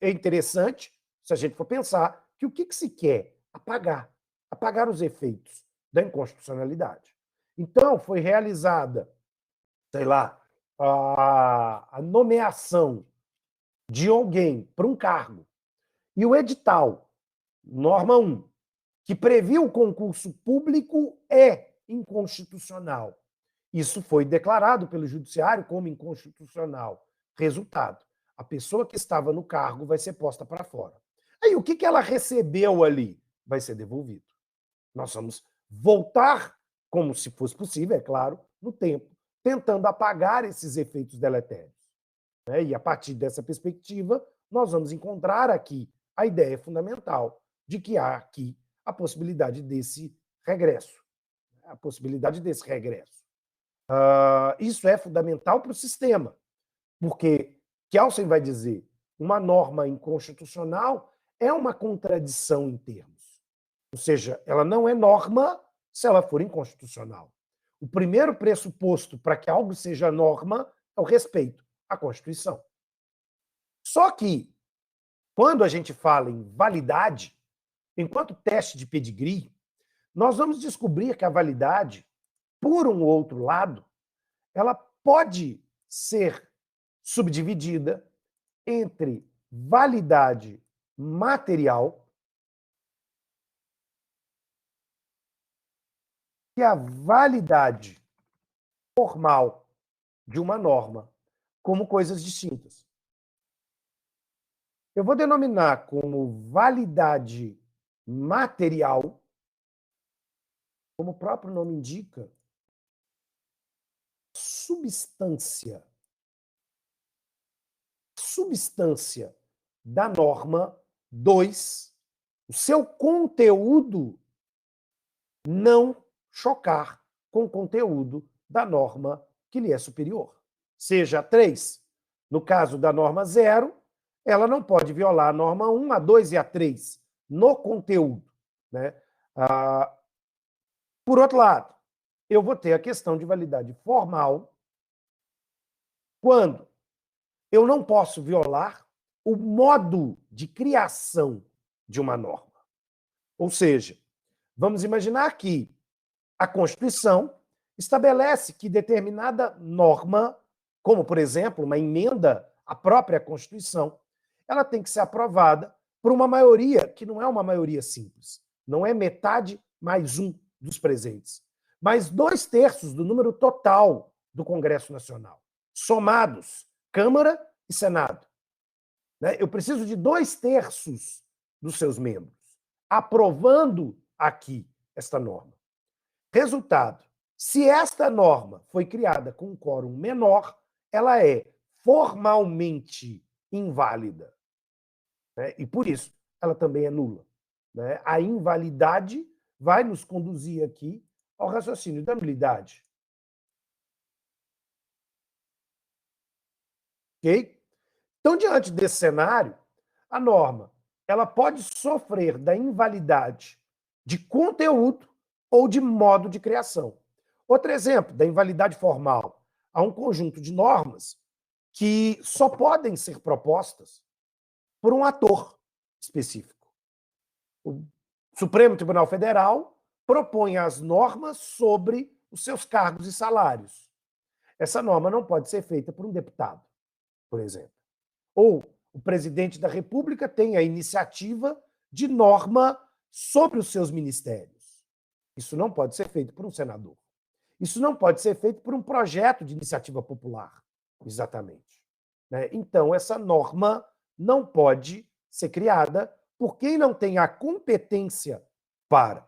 é interessante, se a gente for pensar, que o que se quer? Apagar os efeitos da inconstitucionalidade. Então, foi realizada, sei lá, a nomeação de alguém para um cargo. E o edital, norma 1, que previu o concurso público, é inconstitucional. Isso foi declarado pelo Judiciário como inconstitucional. Resultado, a pessoa que estava no cargo vai ser posta para fora. Aí, o que ela recebeu ali? Vai ser devolvido. Nós vamos voltar, como se fosse possível, é claro, no tempo, tentando apagar esses efeitos deletérios. E, a partir dessa perspectiva, nós vamos encontrar aqui a ideia fundamental de que há aqui a possibilidade desse regresso. A possibilidade desse regresso. Isso é fundamental para o sistema, porque Kelsen vai dizer uma norma inconstitucional é uma contradição em termos. Ou seja, ela não é norma se ela for inconstitucional. O primeiro pressuposto para que algo seja norma é o respeito à Constituição. Só que, quando a gente fala em validade, enquanto teste de pedigree, nós vamos descobrir que a validade, por um outro lado, ela pode ser subdividida entre validade material e a validade formal de uma norma. como coisas distintas. Eu vou denominar como validade material, como o próprio nome indica, substância da norma 2, o seu conteúdo não chocar com o conteúdo da norma que lhe é superior. Seja a 3, no caso da norma 0, ela não pode violar a norma 1, a 2 e a 3 no conteúdo, né? Por outro lado, eu vou ter a questão de validade formal quando eu não posso violar o modo de criação de uma norma. Ou seja, vamos imaginar que a Constituição estabelece que determinada norma, como, por exemplo, uma emenda à própria Constituição, ela tem que ser aprovada por uma maioria que não é uma maioria simples. Não é metade mais um dos presentes, mas 2/3 do número total do Congresso Nacional, somados Câmara e Senado. Eu preciso de 2/3 dos seus membros aprovando aqui esta norma. Resultado, se esta norma foi criada com um quórum menor, ela é formalmente inválida. E por isso, ela também é nula. A invalidade vai nos conduzir aqui ao raciocínio da nulidade. Ok? Então, diante desse cenário, a norma ela pode sofrer da invalidade de conteúdo ou de modo de criação. Outro exemplo da invalidade formal. Há um conjunto de normas que só podem ser propostas por um ator específico. O Supremo Tribunal Federal propõe as normas sobre os seus cargos e salários. Essa norma não pode ser feita por um deputado, por exemplo. Ou o presidente da República tem a iniciativa de norma sobre os seus ministérios. Isso não pode ser feito por um senador. Isso não pode ser feito por um projeto de iniciativa popular, exatamente. Então, essa norma não pode ser criada por quem não tem a competência para.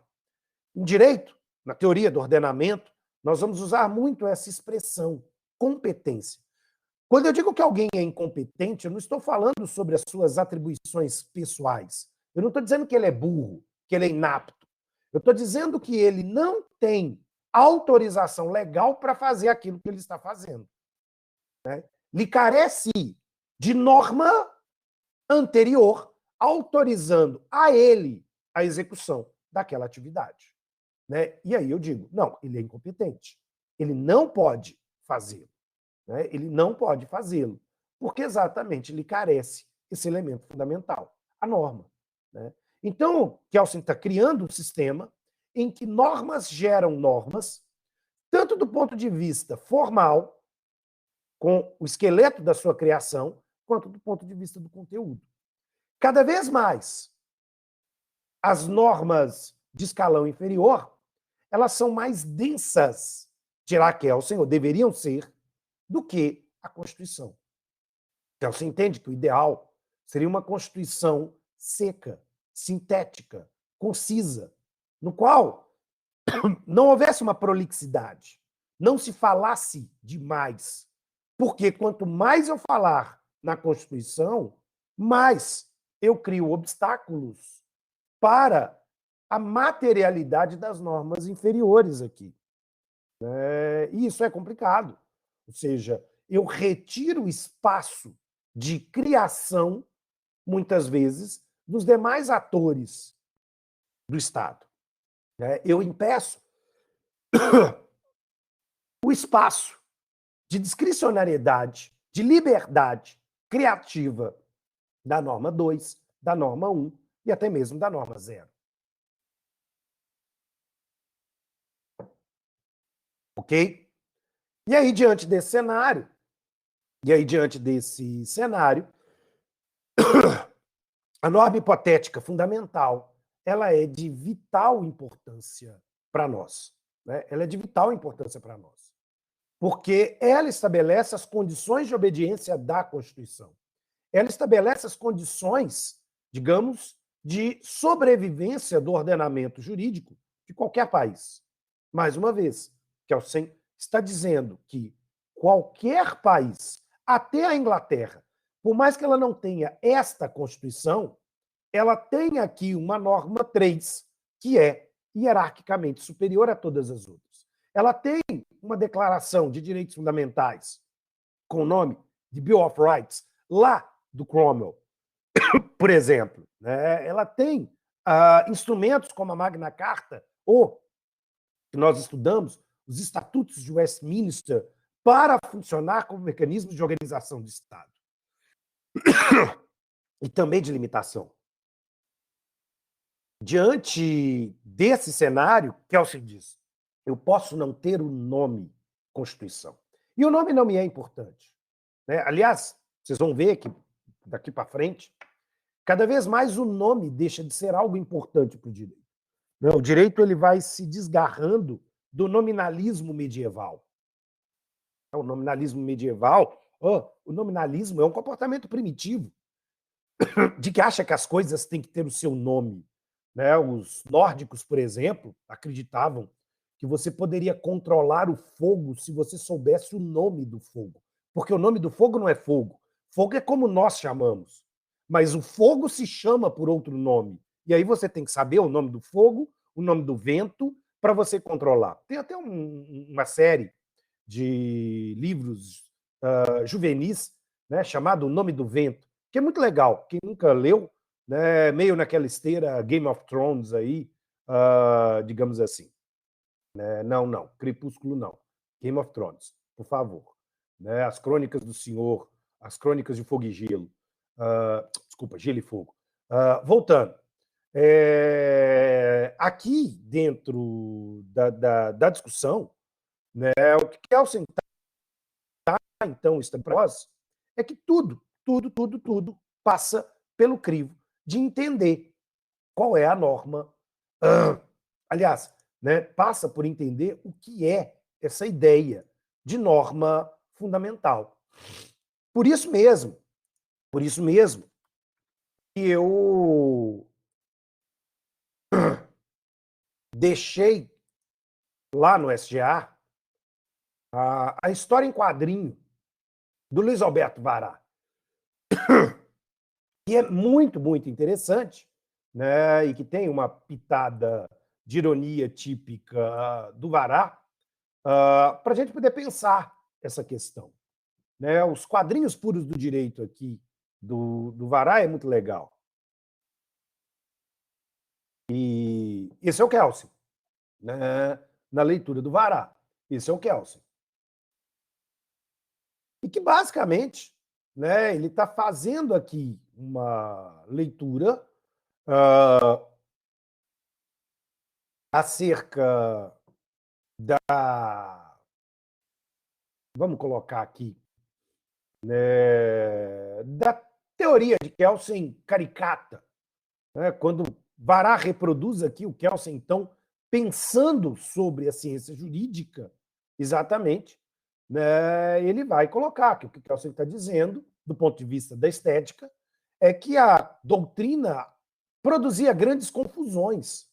Em direito, na teoria do ordenamento, nós vamos usar muito essa expressão, competência. Quando eu digo que alguém é incompetente, eu não estou falando sobre as suas atribuições pessoais. Eu não estou dizendo que ele é burro, que ele é inapto. Eu estou dizendo que ele não tem autorização legal para fazer aquilo que ele está fazendo. Lhe carece de norma anterior autorizando a ele a execução daquela atividade. E aí eu digo, não, ele é incompetente. Ele não pode fazê-lo. Ele não pode fazê-lo, porque exatamente lhe carece esse elemento fundamental, a norma. Então, Kelsen está criando um sistema em que normas geram normas, tanto do ponto de vista formal, com o esqueleto da sua criação, quanto do ponto de vista do conteúdo. Cada vez mais, as normas de escalão inferior, elas são mais densas, dirá Kelsen, ou deveriam ser, do que a Constituição. Então, você entende que o ideal seria uma Constituição seca, sintética, concisa, no qual não houvesse uma prolixidade, não se falasse demais. Porque quanto mais eu falar na Constituição, mais eu crio obstáculos para a materialidade das normas inferiores aqui. E isso é complicado. Ou seja, eu retiro espaço de criação, muitas vezes, dos demais atores do Estado. Eu impeço o espaço de discricionariedade, de liberdade criativa da norma 2, da norma 1 e até mesmo da norma 0. Ok? E aí, diante desse cenário, a norma hipotética fundamental, ela é de vital importância para nós. Ela é de vital importância para nós. porque ela estabelece as condições de obediência da Constituição. Ela estabelece as condições, digamos, de sobrevivência do ordenamento jurídico de qualquer país. Mais uma vez, Kelsen está dizendo que qualquer país, até a Inglaterra, por mais que ela não tenha esta Constituição, ela tem aqui uma norma 3, que é hierarquicamente superior a todas as outras. Ela tem uma declaração de direitos fundamentais com o nome de Bill of Rights, lá do Cromwell, por exemplo. Né? Ela tem instrumentos como a Magna Carta, ou, que nós estudamos, os Estatutos de Westminster, para funcionar como mecanismo de organização do Estado. E também de limitação. Diante desse cenário, Kelsen diz, eu posso não ter o nome Constituição. E o nome não me é importante. Né? Aliás, vocês vão ver que daqui para frente, cada vez mais o nome deixa de ser algo importante para o direito. Não, o direito ele vai se desgarrando do nominalismo medieval. O nominalismo medieval, o nominalismo é um comportamento primitivo, de que acha que as coisas têm que ter o seu nome. Né? Os nórdicos, por exemplo, acreditavam que você poderia controlar o fogo se você soubesse o nome do fogo. Porque o nome do fogo não é fogo. Fogo é como nós chamamos. Mas o fogo se chama por outro nome. E aí você tem que saber o nome do fogo, o nome do vento, para você controlar. Tem até uma série de livros juvenis, né, chamado O Nome do Vento, que é muito legal. Quem nunca leu, né, meio naquela esteira Game of Thrones aí, digamos assim. Né? Não, Crepúsculo não. Game of Thrones, por favor. Né? As Crônicas do Senhor, as Crônicas de Fogo e Gelo. Desculpa, Gelo e Fogo. Voltando. Aqui, dentro da discussão, né, o que Kelsen está, então, é que tudo passa pelo crivo de entender qual é a norma. Aliás, né, passa por entender o que é essa ideia de norma fundamental. Por isso mesmo que eu deixei lá no SGA a história em quadrinho do Luiz Alberto Vará, que é muito, muito interessante, né, e que tem uma pitada de ironia típica do Vará, para a gente poder pensar essa questão. Né? Os quadrinhos puros do direito aqui do Vará é muito legal. E esse é o Kelsen, né? Na leitura do Vará. Esse é o Kelsen. E que, basicamente, né, ele está fazendo aqui uma leitura acerca vamos colocar aqui, né, da teoria de Kelsen caricata. Né, quando Vará reproduz aqui o Kelsen, então, pensando sobre a ciência jurídica, exatamente, né, ele vai colocar que o que Kelsen está dizendo, do ponto de vista da estética, é que a doutrina produzia grandes confusões,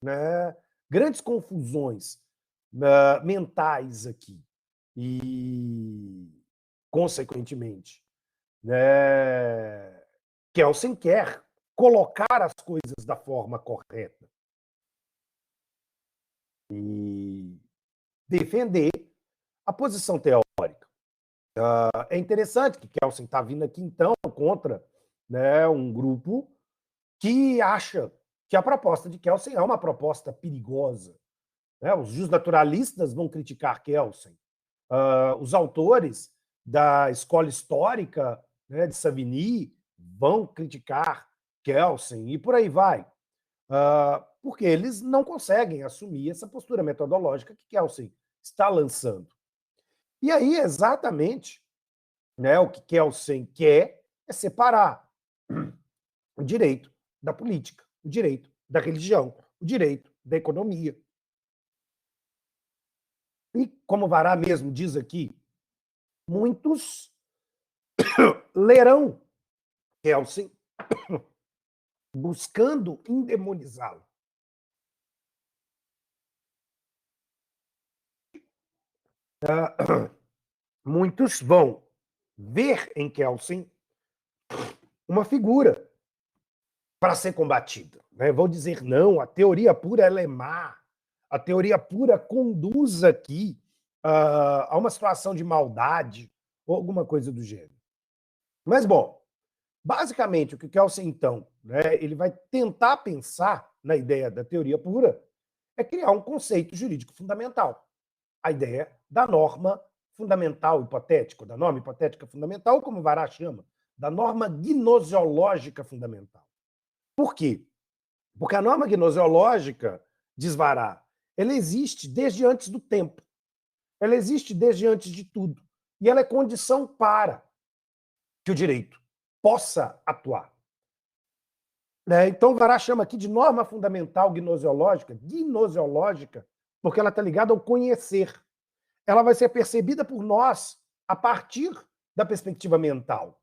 né, grandes confusões mentais aqui. E, consequentemente, né, Kelsen quer colocar as coisas da forma correta e defender a posição teórica. É interessante que Kelsen está vindo aqui, então, contra, né, um grupo que acha que a proposta de Kelsen é uma proposta perigosa. Né? Os justnaturalistas vão criticar Kelsen. Os autores da escola histórica, né, de Savigny vão criticar Kelsen e por aí vai. Porque eles não conseguem assumir essa postura metodológica que Kelsen está lançando. E aí, exatamente, né, o que Kelsen quer é separar o direito da política, o direito da religião, o direito da economia. E, como Vará mesmo diz aqui, muitos lerão Kelsen buscando endemonizá-lo. Muitos vão ver em Kelsen uma figura para ser combatida. Né? Vão dizer, não, a teoria pura ela é má, a teoria pura conduz aqui a uma situação de maldade ou alguma coisa do gênero. Mas, bom, basicamente, o que o Kelsen, então, né, ele vai tentar pensar na ideia da teoria pura é criar um conceito jurídico fundamental. A ideia da norma fundamental hipotética, da norma hipotética fundamental, como Vará chama, da norma gnoseológica fundamental. Por quê? Porque a norma gnoseológica, diz Vará, ela existe desde antes do tempo. Ela existe desde antes de tudo. E ela é condição para que o direito possa atuar. Então, Vará chama aqui de norma fundamental gnoseológica, porque ela está ligada ao conhecer. Ela vai ser percebida por nós a partir da perspectiva mental.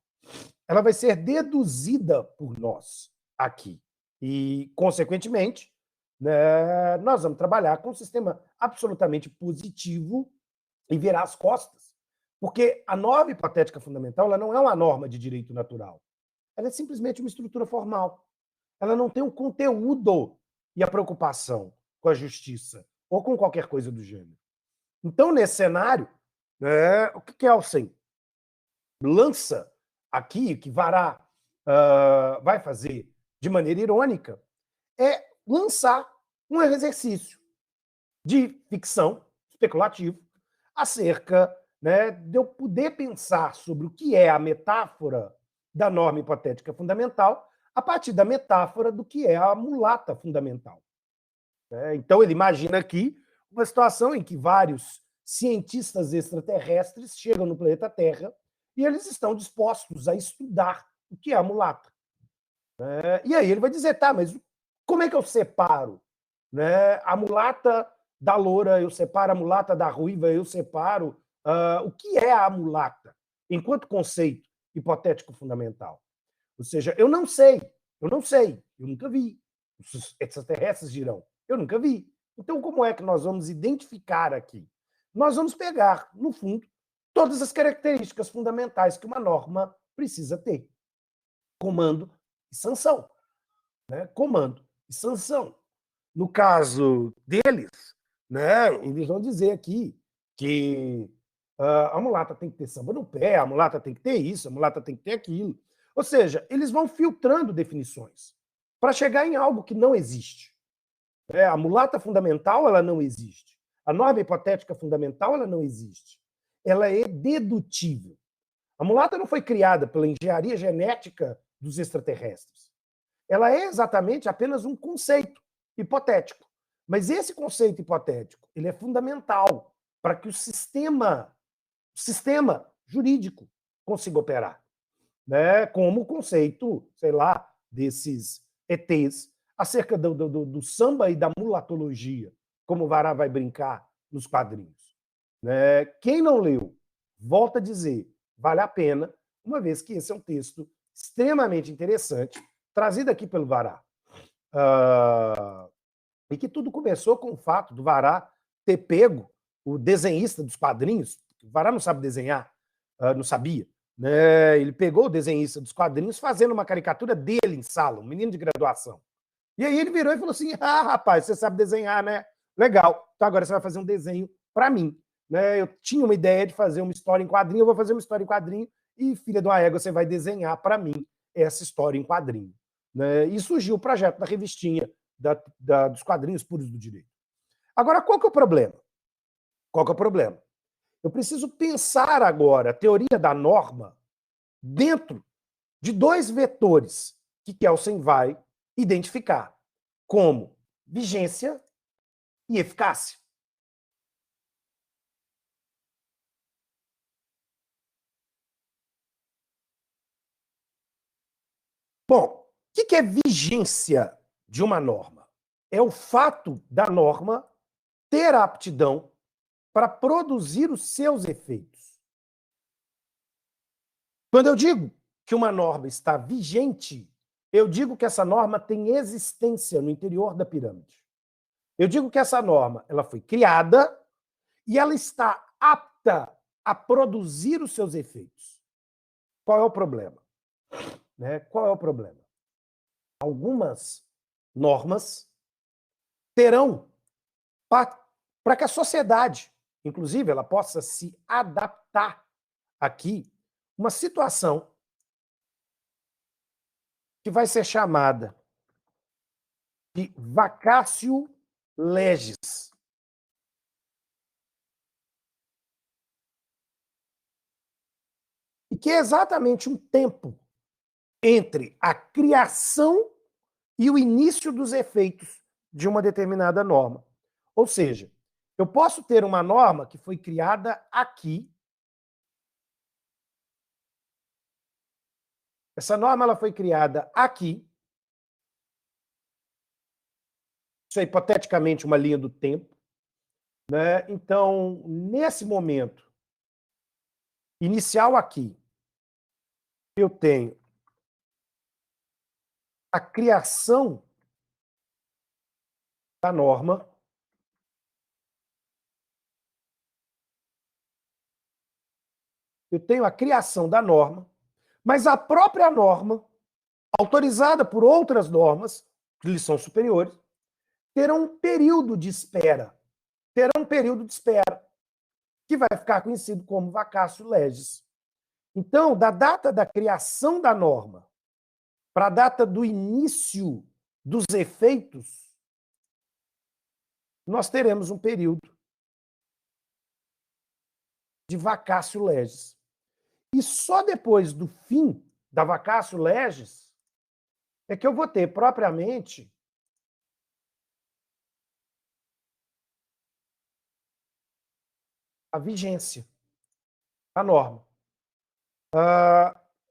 Ela vai ser deduzida por nós aqui. E, consequentemente, né, nós vamos trabalhar com um sistema absolutamente positivo e virar as costas. Porque a norma hipotética fundamental ela não é uma norma de direito natural. Ela é simplesmente uma estrutura formal. Ela não tem um conteúdo e a preocupação com a justiça ou com qualquer coisa do gênero. Então, nesse cenário, o que Kelsen lança aqui, que Vará vai fazer de maneira irônica, é lançar um exercício de ficção especulativo acerca, né, de eu poder pensar sobre o que é a metáfora da norma hipotética fundamental a partir da metáfora do que é a mulata fundamental. Então, ele imagina aqui uma situação em que vários cientistas extraterrestres chegam no planeta Terra e eles estão dispostos a estudar o que é a mulata. E aí ele vai dizer, tá, mas como é que eu separo, né, a mulata da loura, eu separo a mulata da ruiva, eu separo o que é a mulata enquanto conceito hipotético fundamental. Ou seja, eu não sei, eu nunca vi. Os extraterrestres dirão, eu nunca vi. Então, como é que nós vamos identificar aqui? Nós vamos pegar, no fundo, todas as características fundamentais que uma norma precisa ter. Comando e sanção. Né? Comando e sanção. No caso deles, né, eles vão dizer aqui que a mulata tem que ter samba no pé, a mulata tem que ter isso, a mulata tem que ter aquilo. Ou seja, eles vão filtrando definições para chegar em algo que não existe. A mulata fundamental ela não existe. A norma hipotética fundamental ela não existe. Ela é dedutível. A mulata não foi criada pela engenharia genética dos extraterrestres. Ela é exatamente apenas um conceito hipotético. Mas esse conceito hipotético ele é fundamental para que o sistema jurídico consiga operar. Né? Como o conceito, sei lá, desses ETs acerca do samba e da mulatologia, como o Vará vai brincar nos quadrinhos. Né? Quem não leu, volta a dizer, vale a pena, uma vez que esse é um texto extremamente interessante, trazido aqui pelo Vará. E que tudo começou com o fato do Vará ter pego o desenhista dos quadrinhos, o Vará não sabe desenhar, não sabia, né? Ele pegou o desenhista dos quadrinhos fazendo uma caricatura dele em sala, um menino de graduação. E aí ele virou e falou assim, rapaz, você sabe desenhar, né? Legal, então agora você vai fazer um desenho para mim. Né? Eu tinha uma ideia de fazer uma história em quadrinho, eu vou fazer uma história em quadrinho e, filha de uma égua, você vai desenhar para mim essa história em quadrinho. Né? E surgiu o projeto da revistinha dos quadrinhos puros do direito. Agora, qual que é o problema? Qual que é o problema? Eu preciso pensar agora a teoria da norma dentro de dois vetores que Kelsen vai identificar como vigência e eficácia. Bom, o que é vigência de uma norma? É o fato da norma ter a aptidão para produzir os seus efeitos. Quando eu digo que uma norma está vigente, eu digo que essa norma tem existência no interior da pirâmide. Eu digo que essa norma ela foi criada e ela está apta a produzir os seus efeitos. Qual é o problema? Qual é o problema? Algumas normas terão, para que a sociedade, inclusive, ela possa se adaptar aqui, uma situação que vai ser chamada de vacatio legis. E que é exatamente um tempo entre a criação e o início dos efeitos de uma determinada norma. Ou seja, eu posso ter uma norma que foi criada aqui. Essa norma ela foi criada aqui. Isso é hipoteticamente uma linha do tempo. Então, nesse momento inicial aqui, eu tenho a criação da norma. Eu tenho a criação da norma, mas a própria norma, autorizada por outras normas, que lhe são superiores, terá um período de espera. Que vai ficar conhecido como vacatio legis. Então, da data da criação da norma para a data do início dos efeitos, nós teremos um período de vacatio legis. E só depois do fim da vacatio legis é que eu vou ter propriamente a vigência da norma.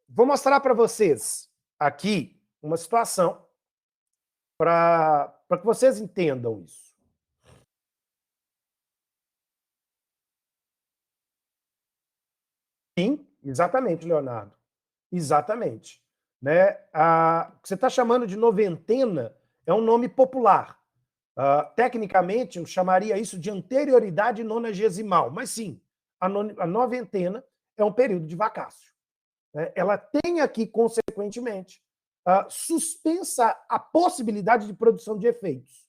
Vou mostrar para vocês aqui uma situação para que vocês entendam isso. Sim, exatamente, Leonardo. Exatamente. O que você está chamando de noventena é um nome popular. Tecnicamente, eu chamaria isso de anterioridade nonagesimal, mas sim, a noventena é um período de vacatio. Ela tem aqui, consequentemente, suspensa a possibilidade de produção de efeitos.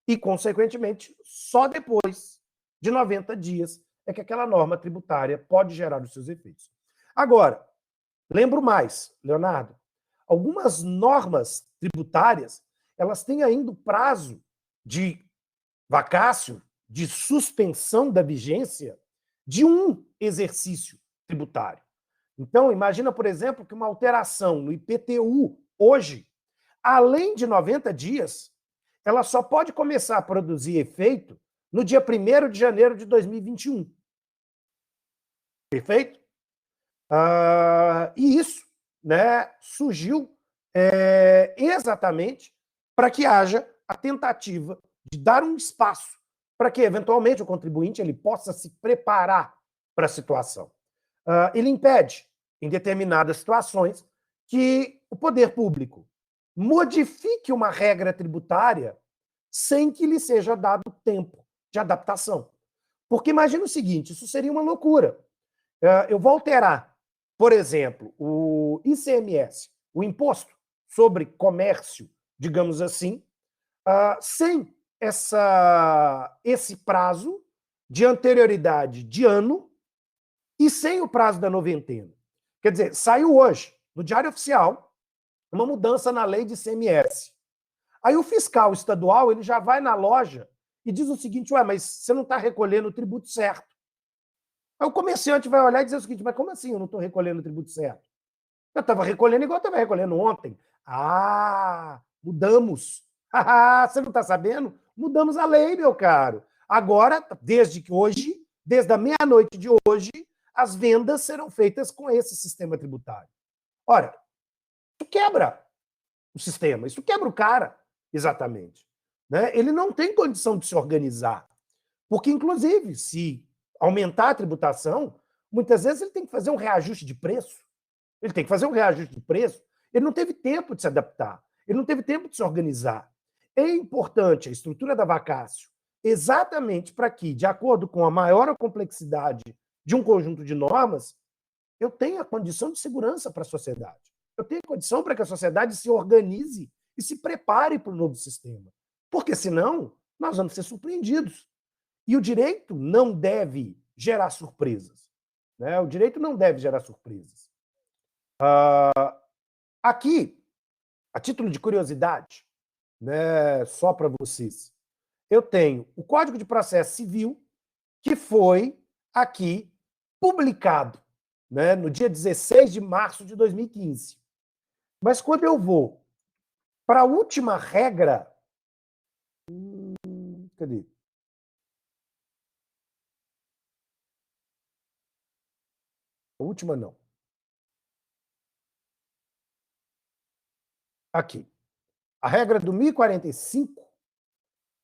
E, consequentemente, só depois de 90 dias é que aquela norma tributária pode gerar os seus efeitos. Agora, lembro mais, Leonardo, algumas normas tributárias, elas têm ainda o prazo de vacatio, de suspensão da vigência, de um exercício tributário. Então, imagina, por exemplo, que uma alteração no IPTU hoje, além de 90 dias, ela só pode começar a produzir efeito no dia 1º de janeiro de 2021. Perfeito? E isso surgiu exatamente para que haja a tentativa de dar um espaço para que, eventualmente, o contribuinte ele possa se preparar para a situação. Ele impede, em determinadas situações, que o poder público modifique uma regra tributária sem que lhe seja dado tempo de adaptação. Porque imagina o seguinte, isso seria uma loucura. Eu vou alterar, por exemplo, o ICMS, o Imposto sobre Comércio, digamos assim, sem esse prazo de anterioridade de ano e sem o prazo da noventena. Quer dizer, saiu hoje, no Diário Oficial, uma mudança na lei de ICMS. Aí o fiscal estadual ele já vai na loja e diz o seguinte, mas você não está recolhendo o tributo certo. Aí o comerciante vai olhar e dizer o seguinte, mas como assim eu não estou recolhendo o tributo certo? Eu estava recolhendo igual eu estava recolhendo ontem. Mudamos. Você não está sabendo? Mudamos a lei, meu caro. Agora, desde a meia-noite de hoje, as vendas serão feitas com esse sistema tributário. Ora, isso quebra o sistema, isso quebra o cara, exatamente. Ele não tem condição de se organizar. Porque, inclusive, se aumentar a tributação, muitas vezes ele tem que fazer um reajuste de preço. Ele tem que fazer um reajuste de preço. Ele não teve tempo de se adaptar. Ele não teve tempo de se organizar. É importante a estrutura da vacácio exatamente para que, de acordo com a maior complexidade de um conjunto de normas, eu tenha a condição de segurança para a sociedade. Eu tenho condição para que a sociedade se organize e se prepare para o novo sistema. Porque, senão, nós vamos ser surpreendidos. E o direito não deve gerar surpresas. Né? O direito não deve gerar surpresas. Aqui, a título de curiosidade, né, só para vocês, eu tenho o Código de Processo Civil, que foi aqui publicado, né, no dia 16 de março de 2015. Mas quando eu vou para a última regra... Cadê? A última não. Aqui. A regra do 1045,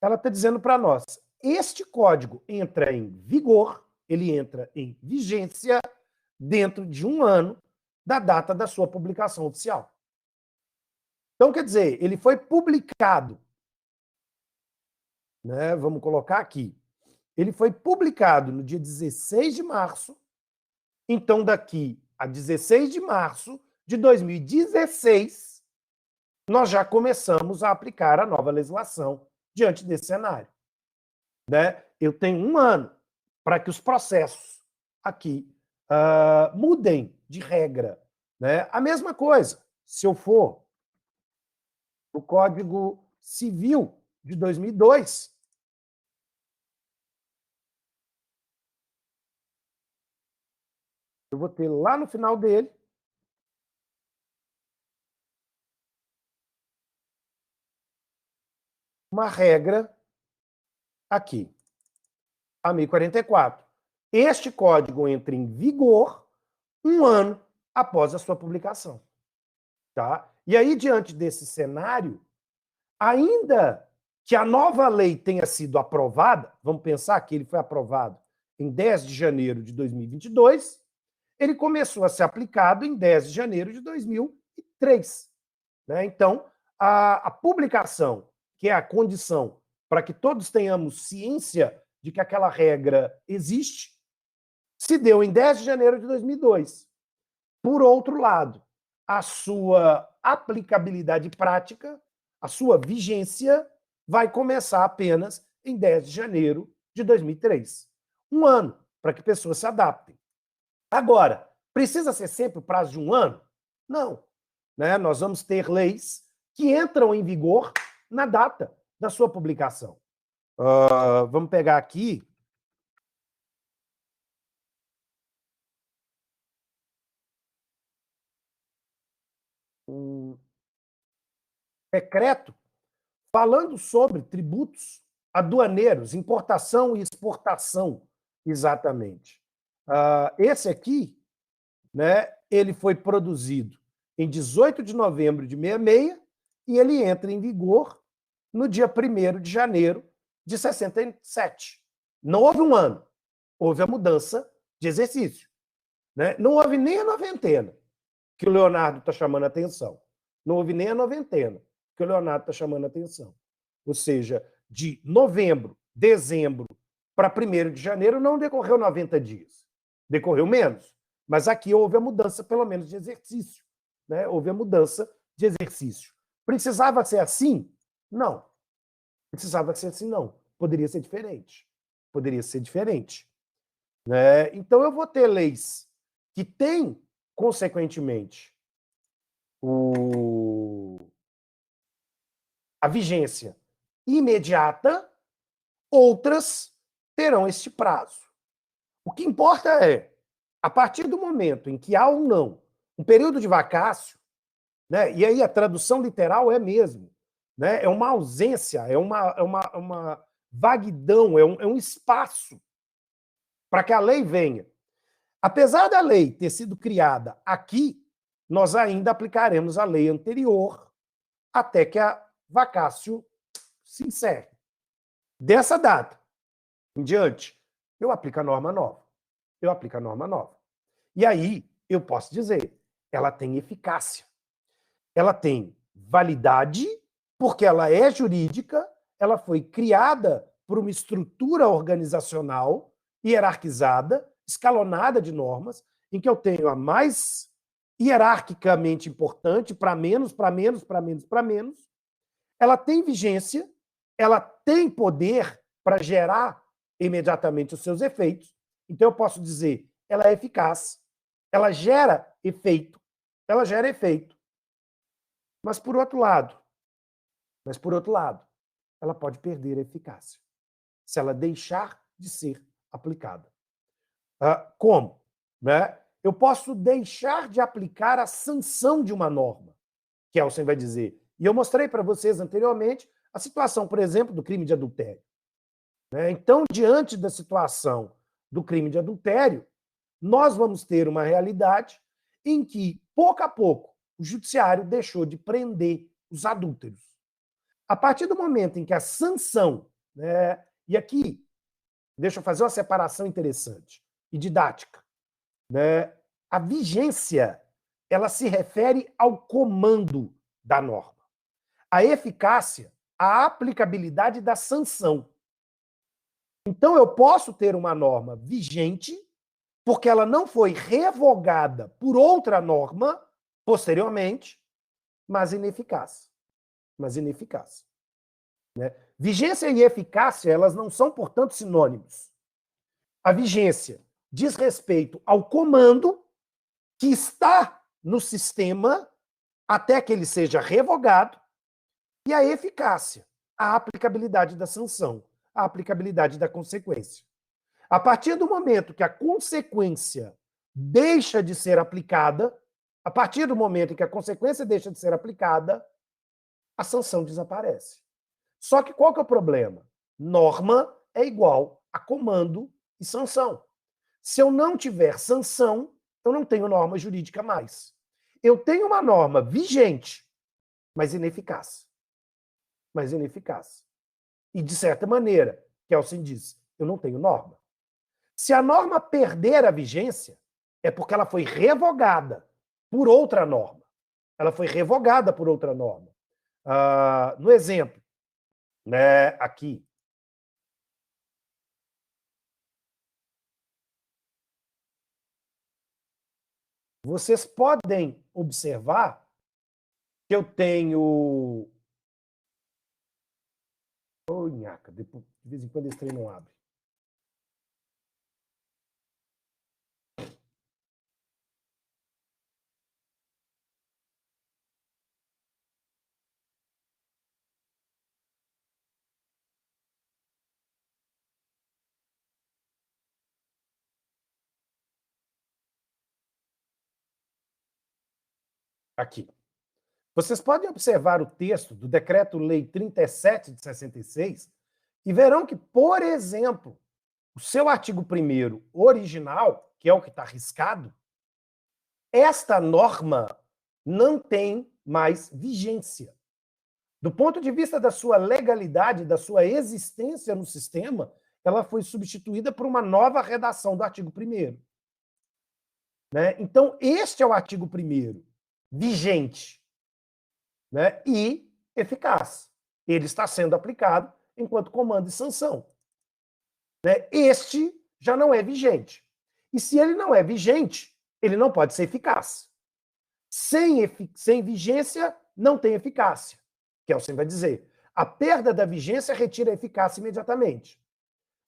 ela está dizendo para nós, este código entra em vigor, ele entra em vigência dentro de 1 ano da data da sua publicação oficial. Então, quer dizer, ele foi publicado, né? Vamos colocar aqui. Ele foi publicado no dia 16 de março, então daqui a 16 de março de 2016, nós já começamos a aplicar a nova legislação diante desse cenário. Né? Eu tenho 1 ano para que os processos aqui mudem de regra. Né? A mesma coisa, se eu for o Código Civil de 2002, eu vou ter lá no final dele uma regra aqui, a 1044. Este código entra em vigor 1 ano após a sua publicação. Tá? E aí, diante desse cenário, ainda que a nova lei tenha sido aprovada, vamos pensar que ele foi aprovado em 10 de janeiro de 2022, ele começou a ser aplicado em 10 de janeiro de 2003. Né? Então, a publicação, que é a condição para que todos tenhamos ciência de que aquela regra existe, se deu em 10 de janeiro de 2002. Por outro lado, a sua aplicabilidade prática, a sua vigência, vai começar apenas em 10 de janeiro de 2003. 1 ano para que pessoas se adaptem. Agora, precisa ser sempre o prazo de 1 ano? Não. Né? Nós vamos ter leis que entram em vigor na data da sua publicação. Vamos pegar aqui um decreto falando sobre tributos aduaneiros, importação e exportação, exatamente. Esse aqui, né, ele foi produzido em 18 de novembro de 66 e ele entra em vigor no dia 1º de janeiro de 67. Não houve 1 ano, houve a mudança de exercício. Né? Não houve nem a noventena, que o Leonardo está chamando a atenção. Não houve nem a noventena, que o Leonardo está chamando a atenção. Ou seja, de novembro, dezembro para 1º de janeiro não decorreu 90 dias. Decorreu menos. Mas aqui houve a mudança, pelo menos, de exercício. Né? Houve a mudança de exercício. Precisava ser assim? Não. Precisava ser assim, não. Poderia ser diferente. Poderia ser diferente. Né? Então, eu vou ter leis que têm, consequentemente, a vigência imediata, outras terão este prazo. O que importa é, a partir do momento em que há ou não um período de vacácio, né, e aí a tradução literal é mesmo, né, é uma ausência, é uma vaguidão, é um espaço para que a lei venha. Apesar da lei ter sido criada aqui, nós ainda aplicaremos a lei anterior até que a vacácio se encerre. Dessa data em diante, eu aplico a norma nova. Eu aplico a norma nova. E aí, eu posso dizer, ela tem eficácia. Ela tem validade, porque ela é jurídica, ela foi criada por uma estrutura organizacional hierarquizada, escalonada de normas, em que eu tenho a mais hierarquicamente importante, para menos, para menos, para menos, para menos. Ela tem vigência, ela tem poder para gerar imediatamente os seus efeitos. Então, eu posso dizer, ela é eficaz, ela gera efeito, ela gera efeito. Mas, por outro lado, ela pode perder a eficácia se ela deixar de ser aplicada. Como? Né? Eu posso deixar de aplicar a sanção de uma norma, Kelsen vai dizer. E eu mostrei para vocês anteriormente a situação, por exemplo, do crime de adultério. Então, diante da situação do crime de adultério, nós vamos ter uma realidade em que, pouco a pouco, o judiciário deixou de prender os adúlteros. A partir do momento em que a sanção, e aqui, deixa eu fazer uma separação interessante e didática, a vigência, ela se refere ao comando da norma. A eficácia, a aplicabilidade da sanção. Então, eu posso ter uma norma vigente, porque ela não foi revogada por outra norma posteriormente, mas ineficaz. Vigência e eficácia, elas não são, portanto, sinônimos. A vigência diz respeito ao comando que está no sistema até que ele seja revogado, e a eficácia, a aplicabilidade da sanção, a aplicabilidade da consequência. A partir do momento que a consequência deixa de ser aplicada, a partir do momento em que a consequência deixa de ser aplicada, a sanção desaparece. Só que qual que é o problema? Norma é igual a comando e sanção. Se eu não tiver sanção, eu não tenho norma jurídica mais. Eu tenho uma norma vigente, mas ineficaz. E, de certa maneira, Kelsen diz, eu não tenho norma. Se a norma perder a vigência, é porque ela foi revogada por outra norma. No exemplo, aqui, vocês podem observar que eu tenho... Nhaca, de vez em quando esse trem não abre. Aqui. Vocês podem observar o texto do Decreto-Lei 37 de 66 e verão que, por exemplo, o seu artigo 1º original, que é o que está riscado, esta norma não tem mais vigência. Do ponto de vista da sua legalidade, da sua existência no sistema, ela foi substituída por uma nova redação do artigo 1º. Então, este é o artigo 1º, vigente, e eficaz. Ele está sendo aplicado enquanto comando e sanção. Este já não é vigente. E se ele não é vigente, ele não pode ser eficaz. Sem vigência, não tem eficácia. Kelsen vai dizer, a perda da vigência retira a eficácia imediatamente.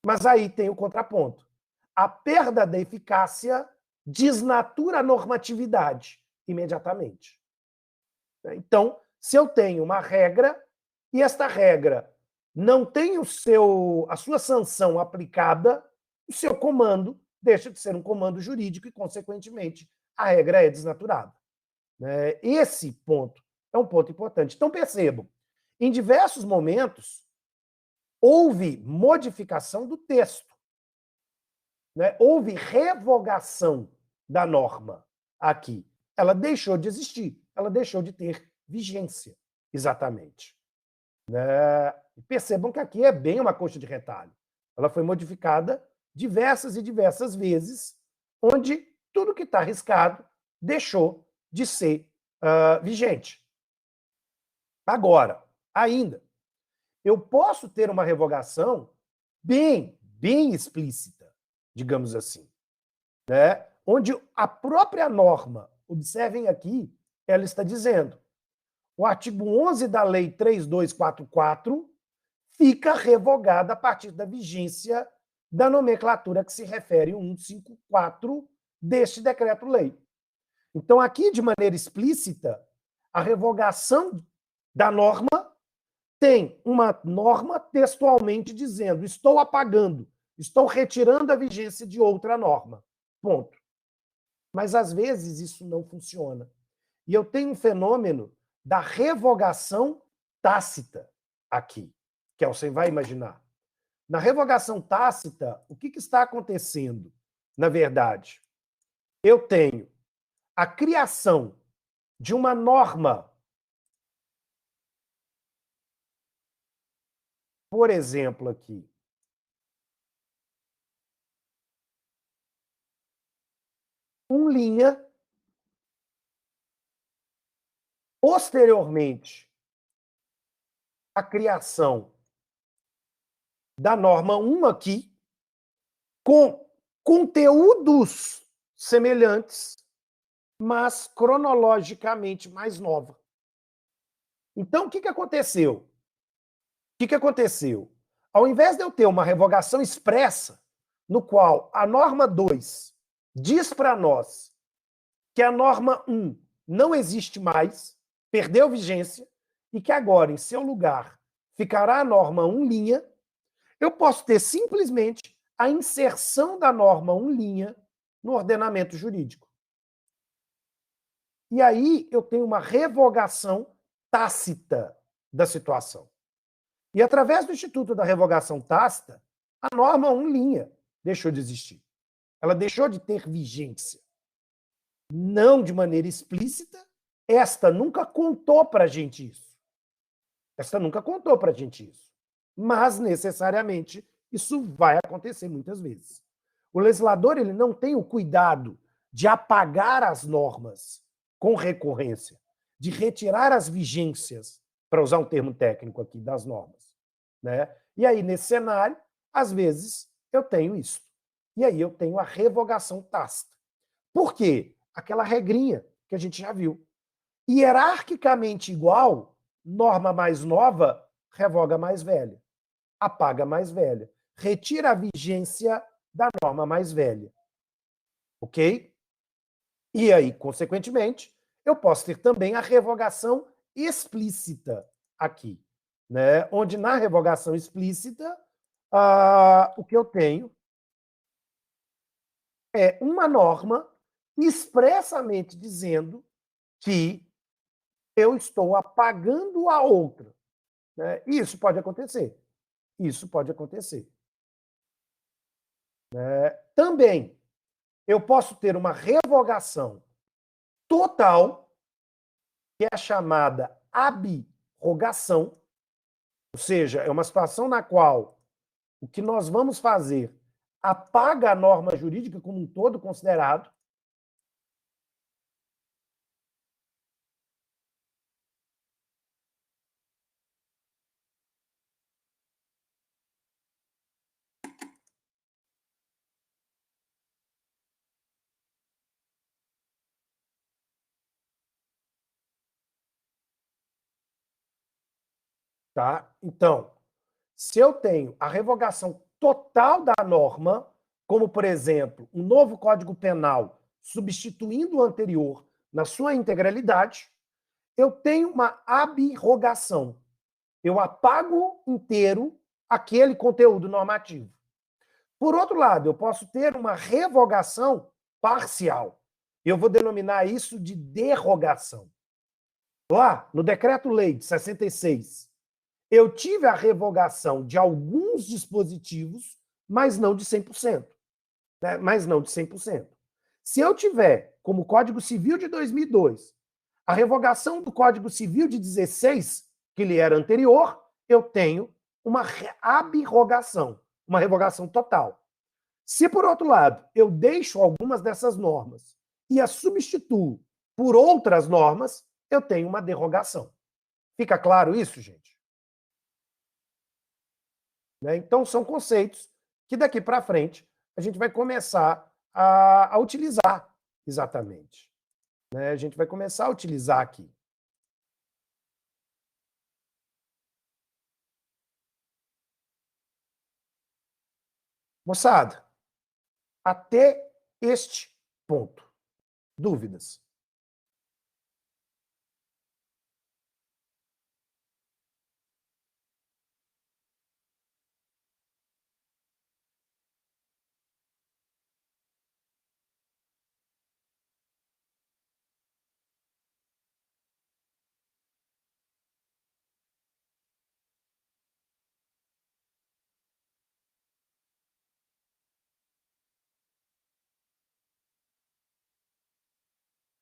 Mas aí tem o contraponto. A perda da eficácia desnatura a normatividade imediatamente. Então, se eu tenho uma regra e esta regra não tem a sua sanção aplicada, o seu comando deixa de ser um comando jurídico e, consequentemente, a regra é desnaturada. Esse ponto é um ponto importante. Então, percebam, em diversos momentos, houve modificação do texto. Houve revogação da norma aqui. Ela deixou de existir, ela deixou de ter vigência, exatamente. Percebam que aqui é bem uma coxa de retalho. Ela foi modificada diversas e diversas vezes, onde tudo que está arriscado deixou de ser vigente. Agora, ainda, eu posso ter uma revogação bem explícita, digamos assim, né? Onde a própria norma, observem aqui, ela está dizendo, o artigo 11 da Lei 3244 fica revogada a partir da vigência da nomenclatura que se refere ao 154 deste decreto-lei. Então, aqui, de maneira explícita, a revogação da norma tem uma norma textualmente dizendo estou apagando, estou retirando a vigência de outra norma. Ponto. Mas, às vezes, isso não funciona. E eu tenho um fenômeno da revogação tácita aqui, que você vai imaginar. Na revogação tácita, o que está acontecendo? Na verdade, eu tenho a criação de uma norma, por exemplo, aqui, linha, posteriormente, a criação da norma 1 aqui, com conteúdos semelhantes, mas cronologicamente mais nova. Então, o que aconteceu? O que aconteceu? Ao invés de eu ter uma revogação expressa, no qual a norma 2 diz para nós que a norma 1 não existe mais, perdeu vigência, e que agora, em seu lugar, ficará a norma 1', eu posso ter simplesmente a inserção da norma 1' no ordenamento jurídico. E aí eu tenho uma revogação tácita da situação. E através do Instituto da Revogação Tácita, a norma 1' deixou de existir. Ela deixou de ter vigência. Não de maneira explícita, esta nunca contou para a gente isso. Mas, necessariamente, isso vai acontecer muitas vezes. O legislador ele não tem o cuidado de apagar as normas com recorrência, de retirar as vigências, para usar um termo técnico aqui, das normas. Né? E aí, nesse cenário, às vezes, eu tenho isso. E aí eu tenho a revogação tácita. Por quê? Aquela regrinha que a gente já viu. Hierarquicamente igual, norma mais nova, revoga mais velha. Apaga mais velha. Retira a vigência da norma mais velha. Ok? E aí, consequentemente, eu posso ter também a revogação explícita aqui, né? Onde na revogação explícita, o que eu tenho é uma norma expressamente dizendo que eu estou apagando a outra. Né? Isso pode acontecer. Também, eu posso ter uma revogação total, que é a chamada abrogação, ou seja, é uma situação na qual o que nós vamos fazer apaga a norma jurídica como um todo considerado. Tá? Então, se eu tenho a revogação total da norma, como, por exemplo, um novo Código Penal substituindo o anterior na sua integralidade, eu tenho uma abrogação. Eu apago inteiro aquele conteúdo normativo. Por outro lado, eu posso ter uma revogação parcial. Eu vou denominar isso de derrogação. Lá, no Decreto-Lei de 66, eu tive a revogação de alguns dispositivos, mas não de 100%. Né? Se eu tiver, como Código Civil de 2002, a revogação do Código Civil de 16, que lhe era anterior, eu tenho uma abrogação, uma revogação total. Se, por outro lado, eu deixo algumas dessas normas e as substituo por outras normas, eu tenho uma derrogação. Fica claro isso, gente? Né? Então, são conceitos que daqui para frente a gente vai começar a utilizar exatamente. Né? A gente vai começar a utilizar aqui. Moçada, até este ponto, dúvidas?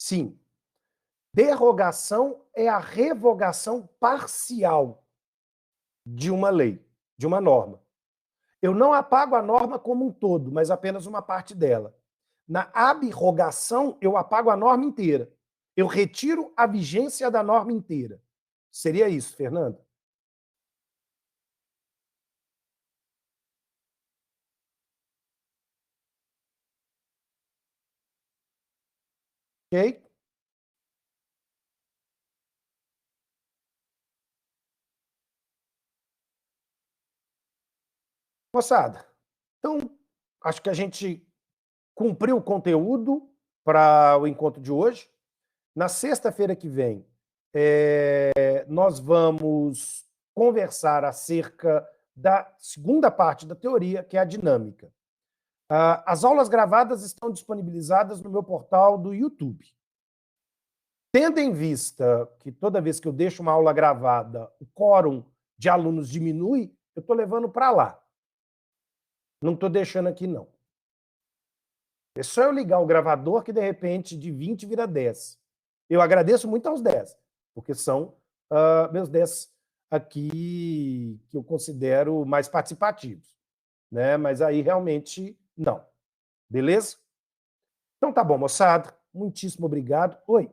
Sim. Derrogação é a revogação parcial de uma lei, de uma norma. Eu não apago a norma como um todo, mas apenas uma parte dela. Na abrogação, eu apago a norma inteira. Eu retiro a vigência da norma inteira. Seria isso, Fernando? Ok? Moçada, então acho que a gente cumpriu o conteúdo para o encontro de hoje. Na sexta-feira que vem, nós vamos conversar acerca da segunda parte da teoria, que é a dinâmica. As aulas gravadas estão disponibilizadas no meu portal do YouTube. Tendo em vista que toda vez que eu deixo uma aula gravada, o quórum de alunos diminui, eu estou levando para lá. Não estou deixando aqui, não. É só eu ligar o gravador que, de repente, de 20 vira 10. Eu agradeço muito aos 10, porque são meus 10 aqui que eu considero mais participativos. Né? Mas aí, realmente, não. Beleza? Então tá bom, moçada. Muitíssimo obrigado. Oi.